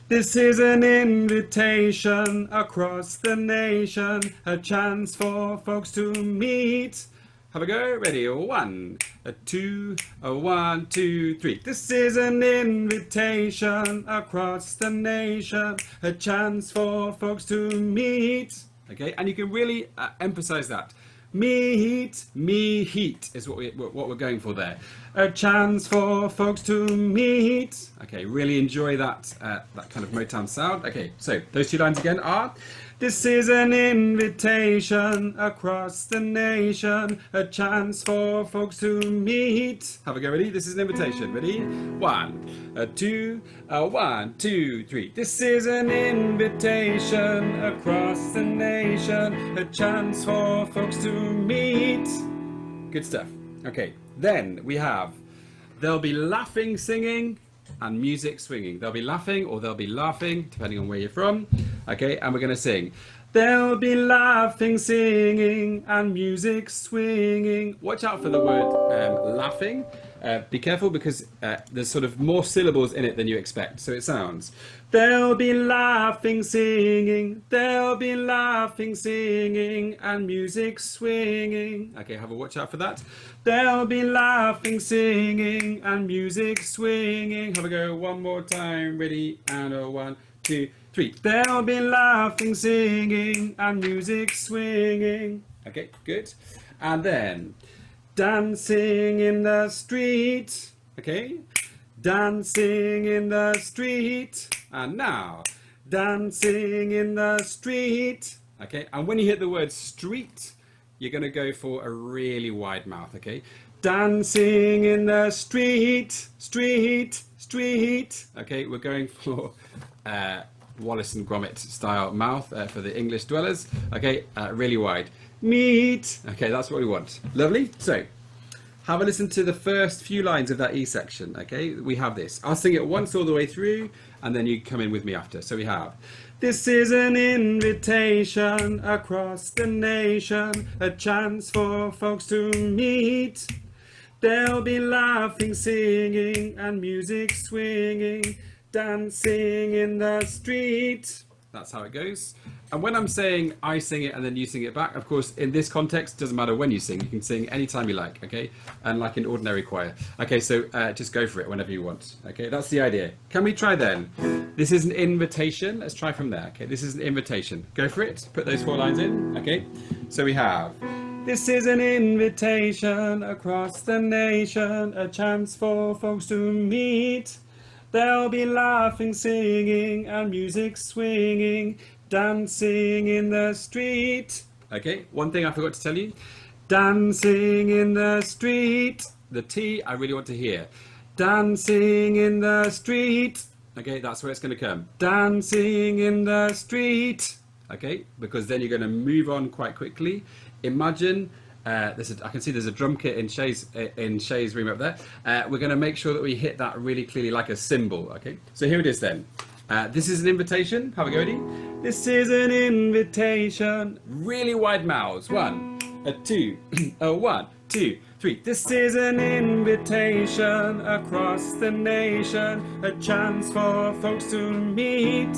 this is an invitation across the nation, a chance for folks to meet. Have a go. Ready? 1, 2, 1, 2, 3. This is an invitation across the nation, a chance for folks to meet. Okay, and you can really emphasize that. Meet, heat is what we're going for there. A chance for folks to meet. Okay, really enjoy that that kind of Motown sound. Okay, so those two lines again are. This is an invitation across the nation, a chance for folks to meet. Have a go, ready? This is an invitation. Ready? 1, 2, 1, 2, 3. This is an invitation across the nation, a chance for folks to meet. Good stuff. Okay, then we have, there'll be laughing, singing, and music swinging. They'll be laughing or they'll be laughing, depending on where you're from. Okay, and we're going to sing. There'll be laughing, singing, and music swinging. Watch out for the word laughing. Be careful because there's sort of more syllables in it than you expect. So it sounds, there'll be laughing, singing, there'll be laughing, singing, and music swinging. Okay, have a watch out for that. There'll be laughing, singing, and music swinging. Have a go one more time. Ready? And a 1, 2, 3. There'll be laughing, singing, and music swinging. Okay, good. And then dancing in the street. Okay, dancing in the street. And now dancing in the street. Okay, and when you hit the word street, you're going to go for a really wide mouth. Okay, dancing in the street, street, street. Okay, we're going for Wallace and Gromit style mouth for the English dwellers. Okay, really wide. Meet. Okay, that's what we want. Lovely. So have a listen to the first few lines of that E section. Okay, we have this. I'll sing it once all the way through and then you come in with me after. So we have, this is an invitation across the nation, a chance for folks to meet. There'll be laughing, singing, and music swinging, dancing in the street. That's how it goes. And when I'm saying I sing it and then you sing it back, of course, in this context, it doesn't matter when you sing. You can sing anytime you like, okay? And like in ordinary choir. Okay, so just go for it whenever you want. Okay, that's the idea. Can we try then? This is an invitation. Let's try from there. Okay, this is an invitation. Go for it. Put those 4 lines in. Okay, so we have, this is an invitation across the nation, a chance for folks to meet. There'll be laughing, singing, and music swinging, dancing in the street. Okay, one thing I forgot to tell you. Dancing in the street. The T I really want to hear. Dancing in the street. Okay, that's where it's going to come. Dancing in the street. Okay, because then you're going to move on quite quickly. Imagine, I can see there's a drum kit in Shay's room up there. We're going to make sure that we hit that really clearly like a cymbal. Okay, so here it is then. This is an invitation. Have a go, ready? This is an invitation. Really wide mouths. 1, a 2, a 1, 2, 3. This is an invitation across the nation, a chance for folks to meet.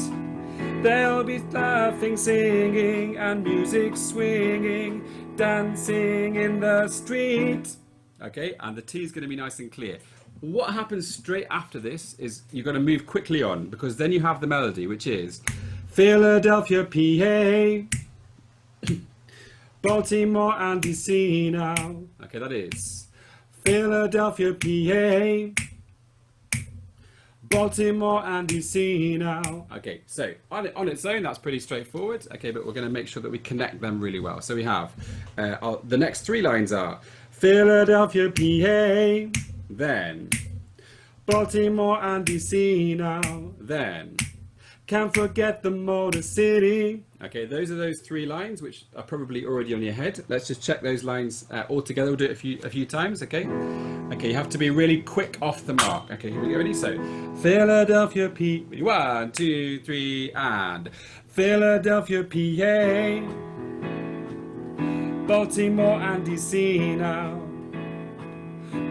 There'll be laughing, singing, and music swinging, dancing in the street. Okay, and the T is going to be nice and clear. What happens straight after this is you're going to move quickly on, because then you have the melody, which is Philadelphia, PA, Baltimore and DC now. Okay, that is Philadelphia, PA, Baltimore and DC now. Okay, so on its own, that's pretty straightforward. Okay, but we're going to make sure that we connect them really well. So we have, the next 3 lines are Philadelphia, PA, then Baltimore and DC now, then can't forget the Motor City. Okay, those are those 3 lines which are probably already on your head. Let's just check those lines all together. We'll do it a few times, okay? Okay, you have to be really quick off the mark. Okay, here we go, ready? So, Philadelphia, PA, 1, 2, 3, and Philadelphia, PA, Baltimore and DC now,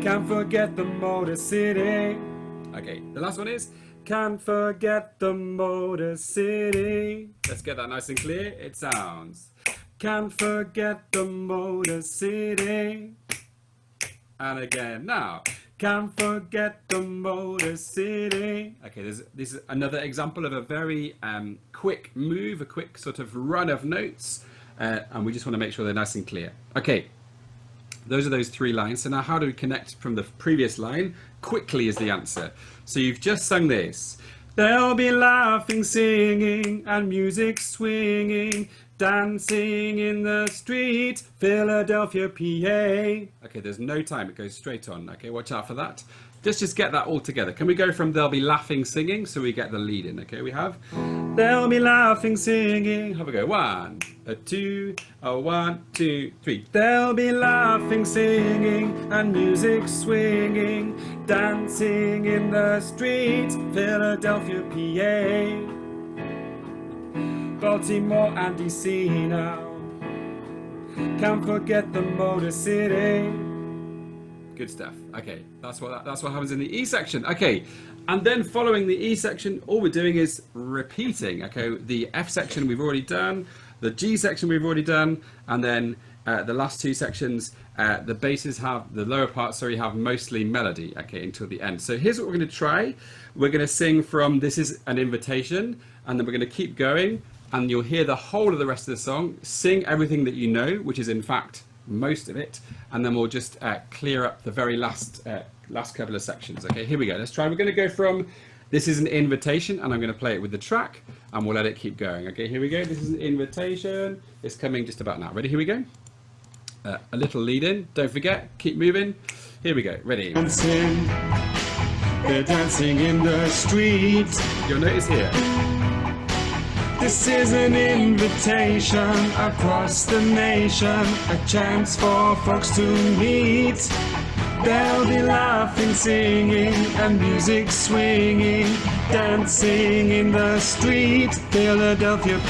can't forget the Motor City. Okay, the last one is can't forget the Motor City. Let's get that nice and clear. It sounds, can't forget the Motor City. And again now, can't forget the Motor City. Okay, this is another example of a very quick move, a quick sort of run of notes, and we just want to make sure they're nice and clear. Okay, those are those 3 lines. So now how do we connect from the previous line? Quickly is the answer. So you've just sung this. There'll be laughing, singing, and music swinging, dancing in the street, Philadelphia, PA. Okay, there's no time, it goes straight on. Okay, watch out for that. Just get that all together. Can we go from there'll be laughing, singing, so we get the lead in? Okay, we have there'll be laughing, singing. Have a go. 1, a 2, a 1, 2, 3. There'll be laughing, singing, and music swinging, dancing in the street, Philadelphia, PA. Baltimore and DC now. Can't forget the Motor City. Good stuff. Okay, that's what happens in the E section. Okay, and then following the E section, all we're doing is repeating. Okay, the F section we've already done, the G section we've already done, and then the last two sections, the basses have, the lower parts, sorry, have mostly melody. Okay, until the end. So here's what we're going to try. We're going to sing from This Is an Invitation, and then we're going to keep going, and you'll hear the whole of the rest of the song. Sing everything that you know, which is in fact most of it, and then we'll just clear up the very last couple of sections. Okay, here we go. Let's try. We're going to go from This Is an Invitation, and I'm going to play it with the track, and we'll let it keep going. Okay, here we go. This is an invitation. It's coming just about now. Ready? Here we go. A little lead in. Don't forget. Keep moving. Here we go. Ready? Dancing, they're dancing in the street. You'll notice here. This is an invitation across the nation, a chance for folks to meet. There'll be laughing, singing, and music swinging, dancing in the street. Philadelphia, PA,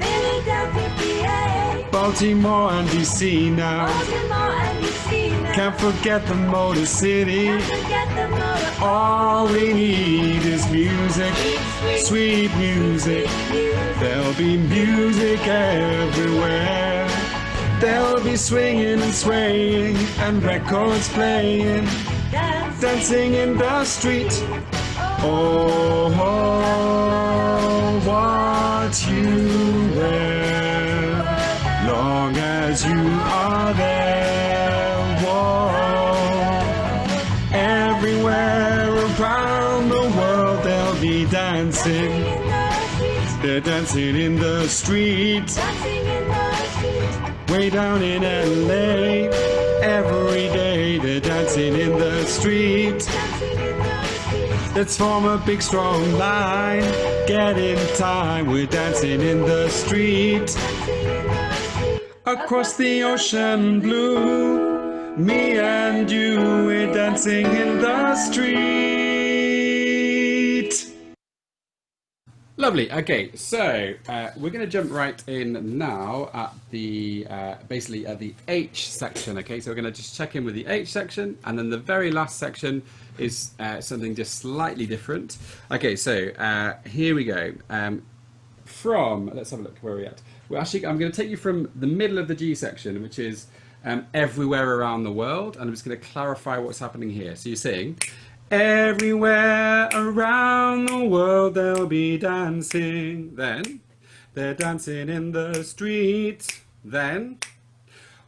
Philadelphia, PA. Baltimore and DC now. Baltimore and DC now. Can't forget the Motor City. Can't forget the motor. All we need is music, sweet music. There'll be music everywhere. There'll be swinging and swaying and records playing, dancing in the street. Oh, what you wear, long as you are there. Whoa. Everywhere around the world they'll be dancing. They're dancing in the street. Dancing in the street. Way down in LA, every day they're dancing in the street. Dancing in the street. Let's form a big strong line, get in time, we're dancing in the street. Dancing in the street. Across the ocean blue, me and you, we're dancing in the street. Lovely. Okay, so we're going to jump right in now at the basically at the H section. Okay, so we're going to just check in with the H section, and then the very last section is something just slightly different. Okay, so here we go. Let's have a look. Where are we at? Well, actually, I'm going to take you from the middle of the G section, which is everywhere around the world, and I'm just going to clarify what's happening here. So you're saying, everywhere around the world they'll be dancing. Then they're dancing in the street. Then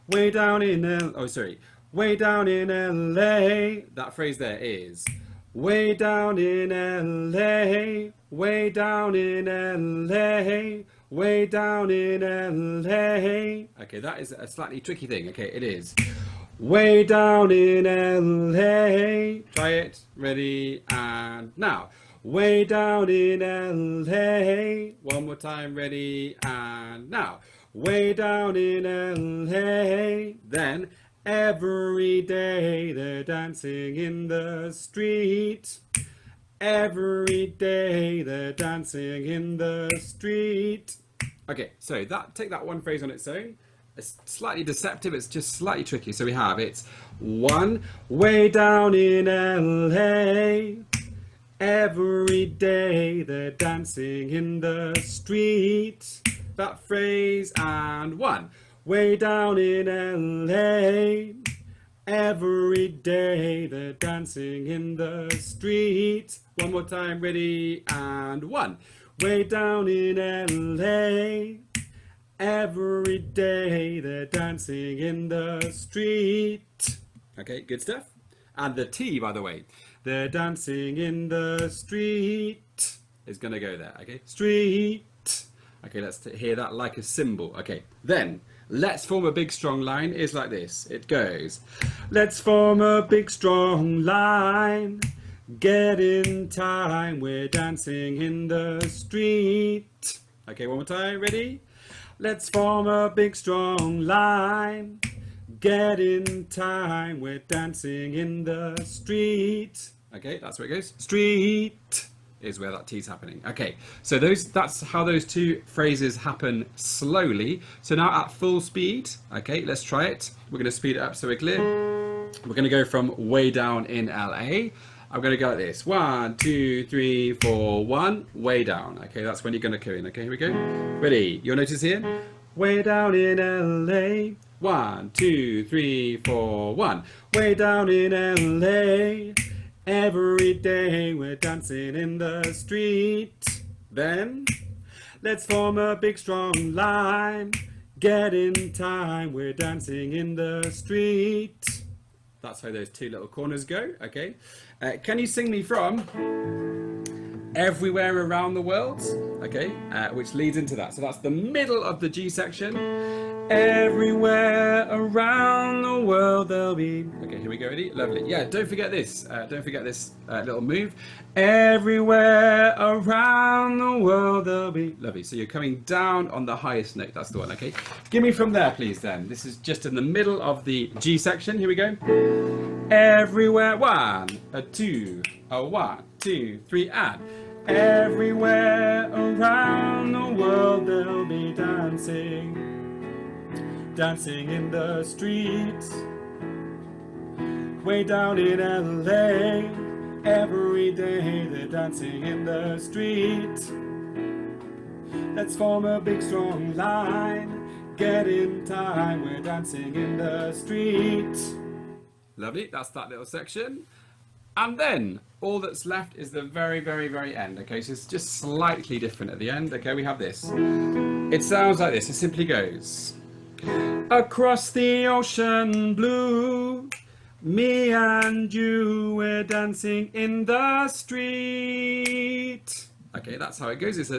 way down in way down in LA. That phrase there is way down in LA. Way down in LA. Way down in LA. Okay, that is a slightly tricky thing. Okay, it is. Way down in LA. Try it. Ready, and now. Way down in LA. One more time. Ready, and now. Way down in LA. Then every day they're dancing in the street. Every day they're dancing in the street. Okay, so take that one phrase on its own. It's slightly deceptive, it's just slightly tricky. So we have, it's one, way down in LA. Every day they're dancing in the street. That phrase, and one, way down in LA. Every day they're dancing in the street. One more time, ready, and one. Way down in LA. Every day they're dancing in the street. Okay, good stuff. And the T, by the way, they're dancing in the street is going to go there. Okay, street. Okay, let's hear that like a cymbal. Okay, then let's form a big strong line is like this. It goes, let's form a big strong line. Get in time, we're dancing in the street. Okay, one more time, ready? Let's form a big strong line. Get in time, we're dancing in the street. Okay, that's where it goes. Street. is where that T is happening. Okay, so that's how those two phrases happen slowly. So now at full speed, okay, let's try it. We're going to speed it up so we're clear. We're going to go from way down in LA. I'm going to go like this. 1, 2, 3, 4, 1. Way down. Okay, that's when you're going to go in. Okay, here we go. Ready? You'll notice here. Way down in LA. 1, 2, 3, 4, 1. Way down in LA. Every day we're dancing in the street. Then let's form a big strong line. Get in time. We're dancing in the street. That's how those two little corners go. Okay. Can you sing me from Everywhere Around the World? Okay, which leads into that. So that's the middle of the G section. Everywhere around the world there'll be. Okay, here we go. Ready? Lovely. Yeah, don't forget this. Don't forget this little move. Everywhere around the world there'll be. Lovely. So you're coming down on the highest note. That's the one. Okay. Give me from there, please. Then this is just in the middle of the G section. Here we go. Everywhere. 1, 2, 1, 2, 3, and everywhere around the world they'll be dancing, dancing in the streets. Way down in LA, every day they're dancing in the street. Let's form a big strong line, get in time, we're dancing in the street. Lovely, that's that little section. And then all that's left is the very, very, very end. Okay, so it's just slightly different at the end. Okay, we have this. It sounds like this. It simply goes. Across the ocean blue, me and you, we're dancing in the street. Okay, that's how it goes. It's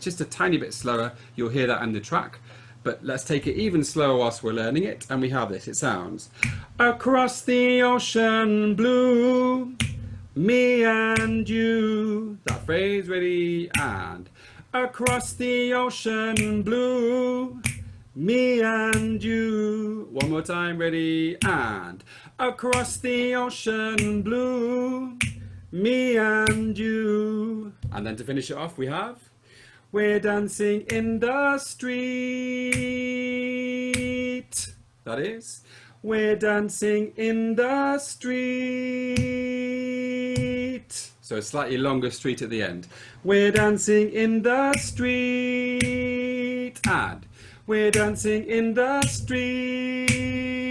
just a tiny bit slower. You'll hear that in the track. But let's take it even slower whilst we're learning it. And we have this. It sounds. Across the ocean blue, me and you. That phrase, ready, and. Across the ocean blue, me and you. One more time, ready, and. Across the ocean blue, me and you. And then to finish it off, we have. We're dancing in the street. That is. We're dancing in the street. So a slightly longer street at the end. We're dancing in the street. And we're dancing in the street.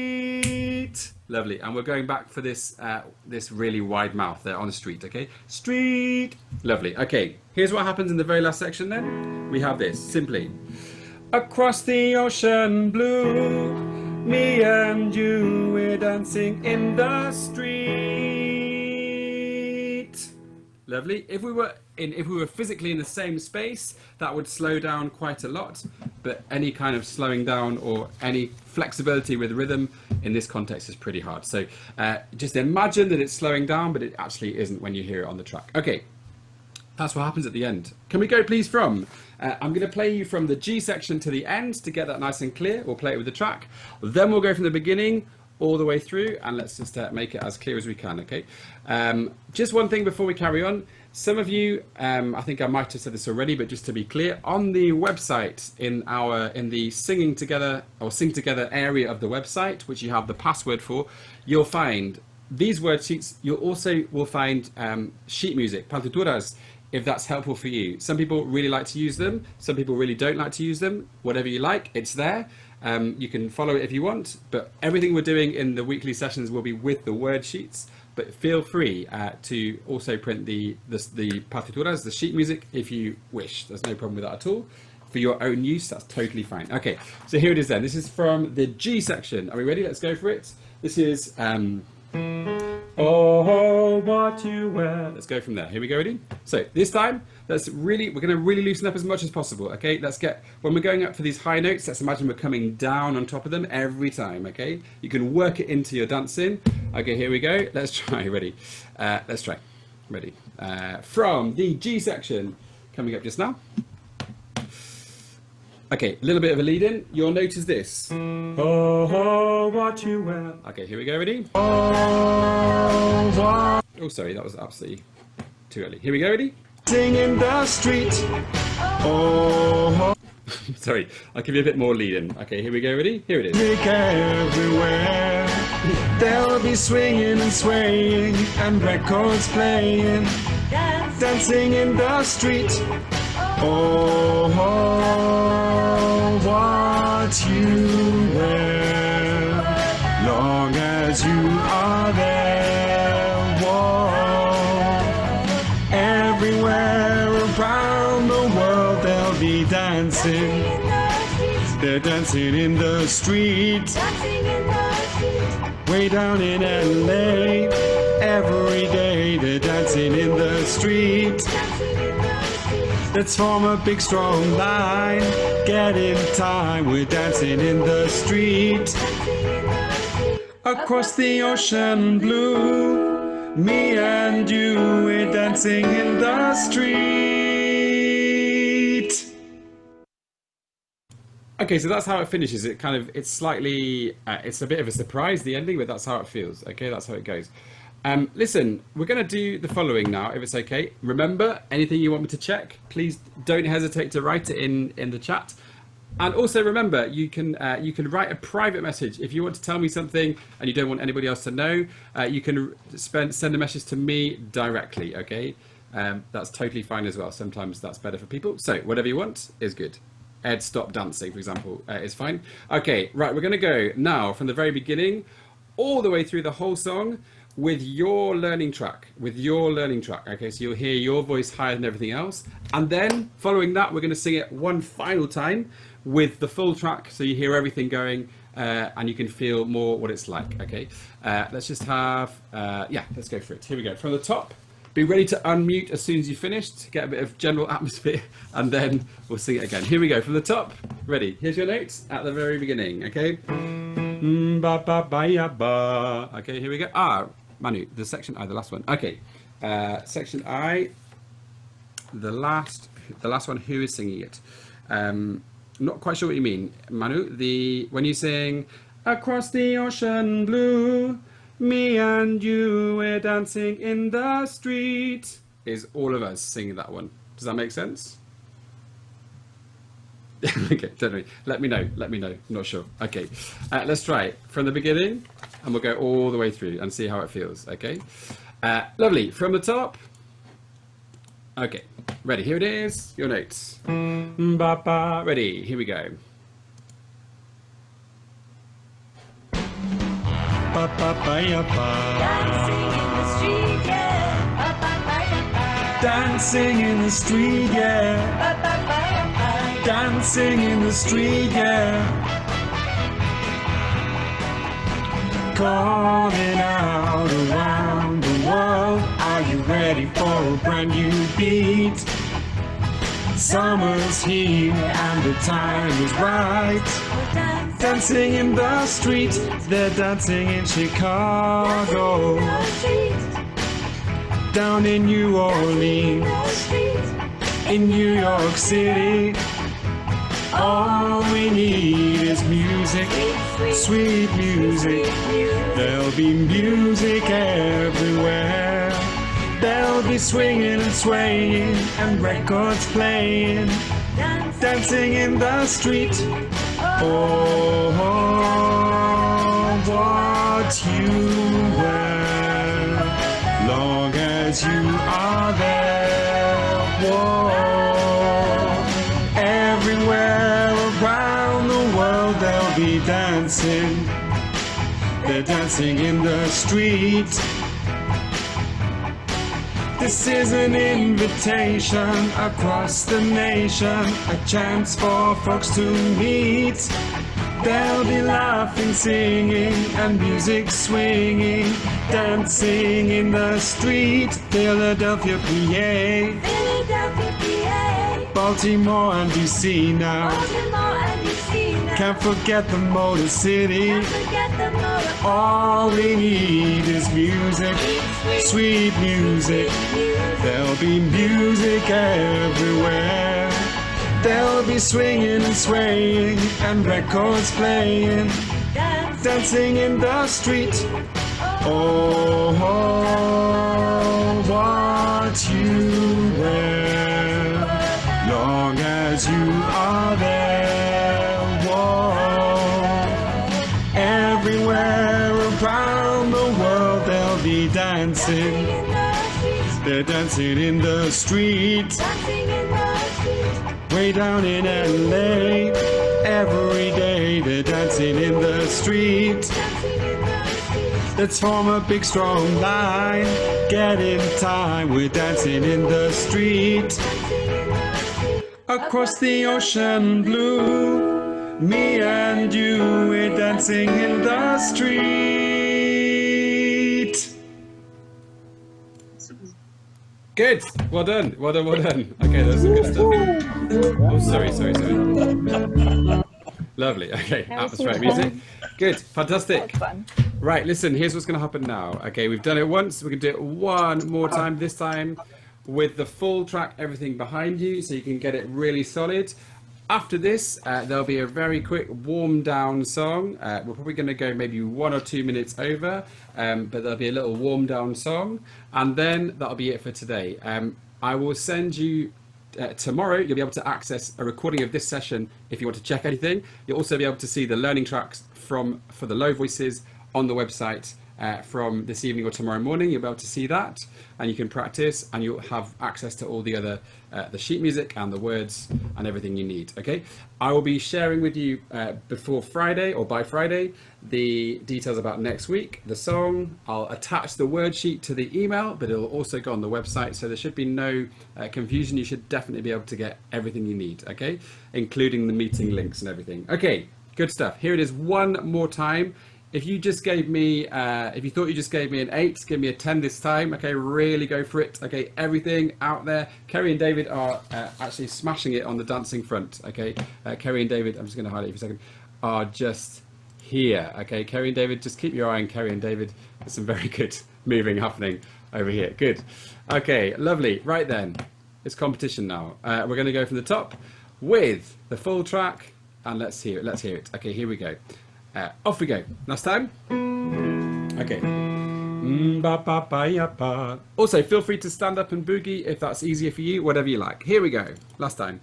Lovely. And we're going back for this this really wide mouth there on the street, okay? Street. Lovely. Okay, here's what happens in the very last section then. We have this, simply. Across the ocean blue, me and you, we're dancing in the street. Lovely. If we were physically in the same space, that would slow down quite a lot. But any kind of slowing down or any flexibility with rhythm in this context is pretty hard. So just imagine that it's slowing down, but it actually isn't when you hear it on the track. Okay, that's what happens at the end. Can we go please from? I'm going to play you from the G section to the end to get that nice and clear. We'll play it with the track. Then we'll go from the beginning all the way through, and let's just make it as clear as we can, okay? Just one thing before we carry on. Some of you, I think I might have said this already, but just to be clear, on the website, in the singing together or sing together area of the website, which you have the password for, you'll find these word sheets. You also will find sheet music, partituras, if that's helpful for you. Some people really like to use them. Some people really don't like to use them. Whatever you like, it's there. You can follow it if you want, but everything we're doing in the weekly sessions will be with the word sheets. But feel free to also print the partituras, the sheet music, if you wish. There's no problem with that at all. For your own use, that's totally fine. Okay, so here it is then. This is from the G section. Are we ready? Let's go for it. This is oh, what you wear. Let's go from there. Here we go, ready? So this time, we're going to really loosen up as much as possible, okay? When we're going up for these high notes, let's imagine we're coming down on top of them every time, okay? You can work it into your dancing. Okay, here we go. Let's try, ready? Let's try, ready? From the G section, coming up just now. Okay, a little bit of a lead in. You'll notice this. Oh, what you wear. Okay, here we go, ready? Oh, sorry, that was absolutely too early. Here we go, ready? Dancing in the street. Oh, Sorry, I'll give you a bit more lead in. Okay, here we go. Ready? Here it is. music everywhere. They'll be swinging and swaying and records playing. Dancing in the street. Oh, what you wear, long as you are there. Whoa. Everywhere around the world they'll be dancing. They're dancing in the street. Way down in LA, every day they're dancing in the street. Let's form a big strong line, get in time, we're dancing in the street. Across the ocean blue, me and you, we're dancing in the street. Okay, so that's how it finishes. It kind of, it's slightly, it's a bit of a surprise, the ending, but that's how it feels. Okay, that's how it goes. Listen, we're going to do the following now, if it's okay. Remember, anything you want me to check, please don't hesitate to write it in the chat. And also remember, you can write a private message. If you want to tell me something and you don't want anybody else to know, you can send a message to me directly, okay? That's totally fine as well. Sometimes that's better for people. So whatever you want is good. Ed, stop dancing, for example, is fine. Okay, right, we're going to go now from the very beginning all the way through the whole song with your learning track, Okay, so you'll hear your voice higher than everything else. And then following that, we're going to sing it one final time with the full track, so you hear everything going and you can feel more what it's like, okay? Let's just have, let's go for it. Here we go. From the top, be ready to unmute as soon as you finished, get a bit of general atmosphere, and then we'll sing it again. Here we go. From the top, ready. Here's your notes at the very beginning, okay? Ba ba ba ya ba. Okay, here we go. Manu, the section I, the last one. Okay, section I, the last one. Who is singing it? Not quite sure what you mean, Manu. When you sing across the ocean blue, me and you, we're dancing in the street, is all of us singing that one. Does that make sense? Okay, don't worry. Let me know. Not sure. Okay, let's try it from the beginning, and we'll go all the way through and see how it feels. Okay, lovely. From the top. Okay, ready. Here it is. Your notes. Ba ba. Ready. Here we go. Ba ba ba ya ba. Dancing in the street, yeah. Dancing in the street, yeah. Calling out around the world, are you ready for a brand new beat? Summer's here and the time is right. Dancing in the street, they're dancing in Chicago. Down in New Orleans, in New York City. All we need is music, sweet music. There'll be music everywhere. They'll be swinging and swaying and records playing. Dancing in the street. Oh, what you wear, long as you are there. Whoa. Everywhere around the world they'll be dancing. They're dancing in the street. This is an invitation across the nation, a chance for folks to meet. They'll be laughing, singing, and music swinging, dancing in the street. Philadelphia, PA, Baltimore and DC now. Can't forget the Motor City. All we need is music, sweet music. There'll be music everywhere. They'll be swinging and swaying and records playing. Dancing in the street. Oh, what you wear. They're dancing in the street, dancing in the street, way down in LA. Every day they're dancing in the street. dancing in the street, Let's form a big strong line. Get in time, we're dancing in the street. dancing in the street. Across the ocean blue, me and you, we're dancing in the street. Good. Well done. Well done. Well done. Okay, that's some good stuff. Oh, sorry. Lovely. Okay, atmospheric music. Good. Fantastic. Fun. Right, listen, here's what's going to happen now. Okay, we've done it once. We're going to do it one more time, this time with the full track, everything behind you, so you can get it really solid. After this, there'll be a very quick warm down song. We're probably going to go maybe 1 or 2 minutes over, but there'll be a little warm down song. And then that'll be it for today. I will send you tomorrow, you'll be able to access a recording of this session if you want to check anything. You'll also be able to see the learning tracks for the low voices on the website from this evening or tomorrow morning. You'll be able to see that and you can practice, and you'll have access to all the other the sheet music and the words and everything you need. Okay, I will be sharing with you before Friday or by Friday the details about next week, the song. I'll attach the word sheet to the email, but it'll also go on the website, so there should be no confusion. You should definitely be able to get everything you need, okay, including the meeting links and everything. Okay, good stuff. Here it is one more time. If you just gave me, if you thought you just gave me an 8, give me a 10 this time. Okay, really go for it. Okay, everything out there. Kerry and David are actually smashing it on the dancing front. Okay, Kerry and David, I'm just going to highlight you for a second, are just here. Okay, Kerry and David, just keep your eye on Kerry and David. There's some very good moving happening over here. Good. Okay, lovely. Right then, it's competition now. We're going to go from the top with the full track, and let's hear it. Let's hear it. Okay, here we go. Off we go. Last time. Okay. Ba, ba, ba, ya, ba. Also, feel free to stand up and boogie if that's easier for you, whatever you like. Here we go. Last time.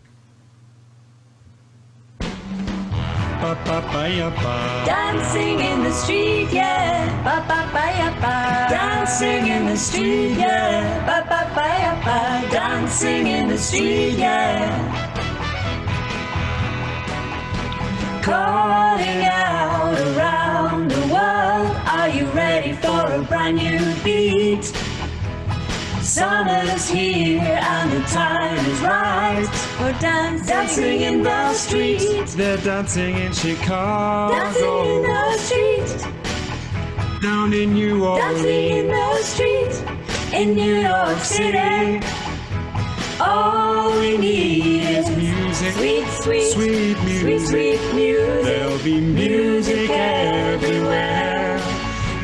Ba, ba, ba, ya, ba. Dancing in the street, yeah. Ba ba ba ya ba. Dancing in the street, yeah. Ba ba ba ya ba. Dancing in the street, yeah. Calling out around the world. Are you ready for a brand new beat? Summer's here and the time is right for dancing in the street. They're dancing in Chicago, Dancing in the street. down in New Orleans. Dancing in the street in New York City. All we need is Music, sweet, sweet, sweet sweet, music. sweet music. There'll be music everywhere.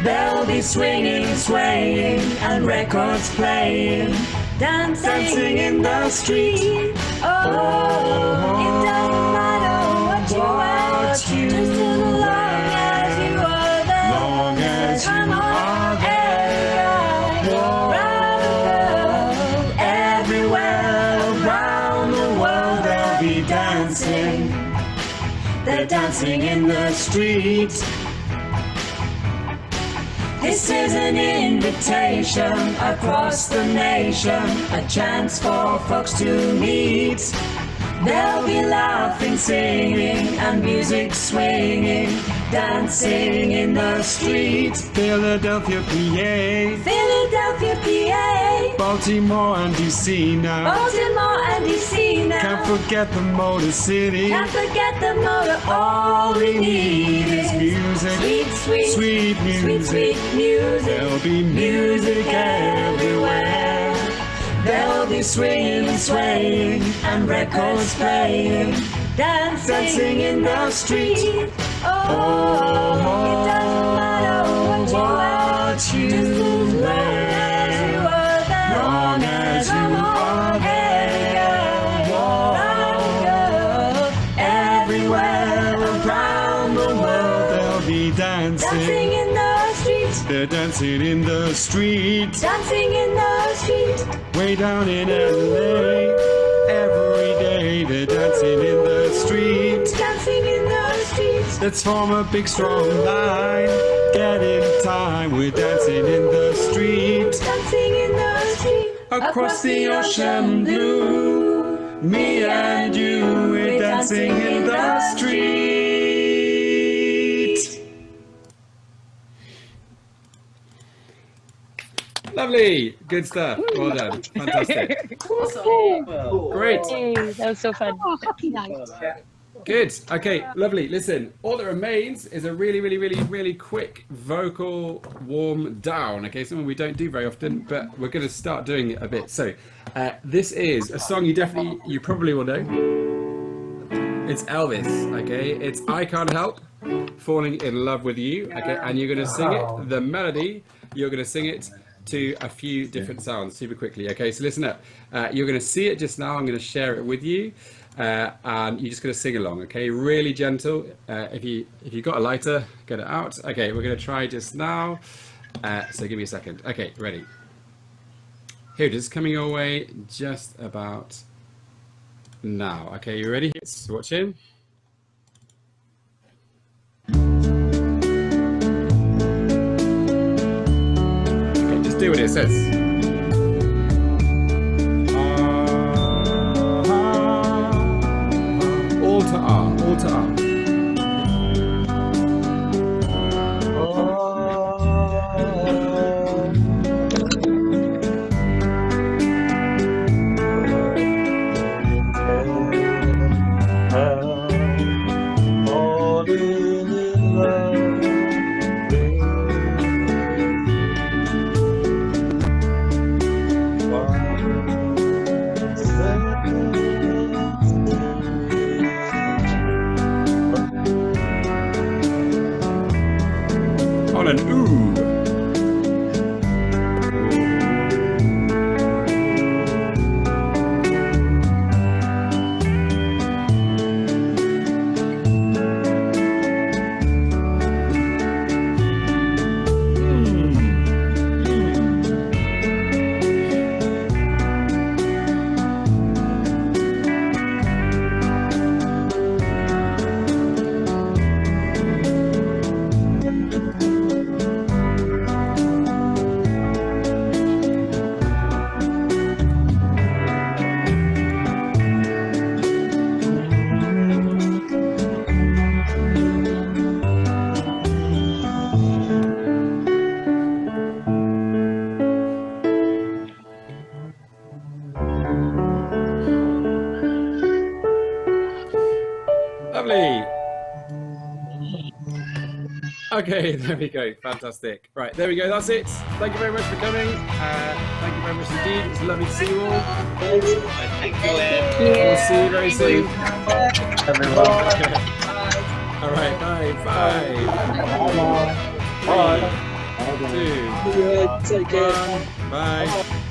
There'll be swinging, swaying, and records playing. Dancing in the street. Oh, it doesn't matter what you are, just as long as you are there. Long as you Come on, are every guy, round the world, everywhere around the world, they'll be dancing. They're dancing in the street. This is an invitation across the nation, a chance for folks to meet. They'll be laughing, singing, and music swinging, dancing in the street. Philadelphia, PA, Philadelphia, PA, Baltimore and DC now. Baltimore and DC now. Can't forget the Motor City. Can't forget the motor. All we need is music, sweet, sweet, sweet sweet, music. sweet music. There'll be Music everywhere. There'll be swinging, swaying, and records playing. Dancing in the street. Oh, it doesn't matter what you are, just as long as you are there. Long as you Come on, are every girl, everywhere around the world. They'll be Dancing dancing. in the street. They're dancing in the street, Dancing in the street. way down in LA. Every day they're dancing in the street. Dancing in the street. Let's form a big strong line. Get in time, we're dancing in the street. Dancing in the street. across the ocean blue. Me and you, we're dancing in the street. Lovely. Good stuff. Well done. Fantastic. Great. Hey, that was so fun. Good. Okay, lovely. Listen, all that remains is a really quick vocal warm down. Okay, something we don't do very often, but we're going to start doing it a bit. So, this is a song you probably will know. It's Elvis. Okay, it's I Can't Help Falling in Love with You. Okay, and you're going to sing it. The melody, you're going to sing it to a few different sounds super quickly. Okay, so listen up. You're going to see it just now. I'm going to share it with you. And you're just going to sing along, okay? Really gentle. If you've got a lighter, get it out. Okay, we're going to try just now. So give me a second. Okay, ready. Here it is, coming your way just about now. Okay, you ready? Let's watch in. Okay, just do what it says. All to R, all to R. On an ooh. Lovely. Okay, there we go. Fantastic. Right, there we go. That's it. Thank you very much for coming. Thank you very much indeed. It's lovely to see you all. Thank you, Ed. We'll see you very soon. Everyone. All right, bye. Bye. Bye. 3, 2, Take care. 1. Bye.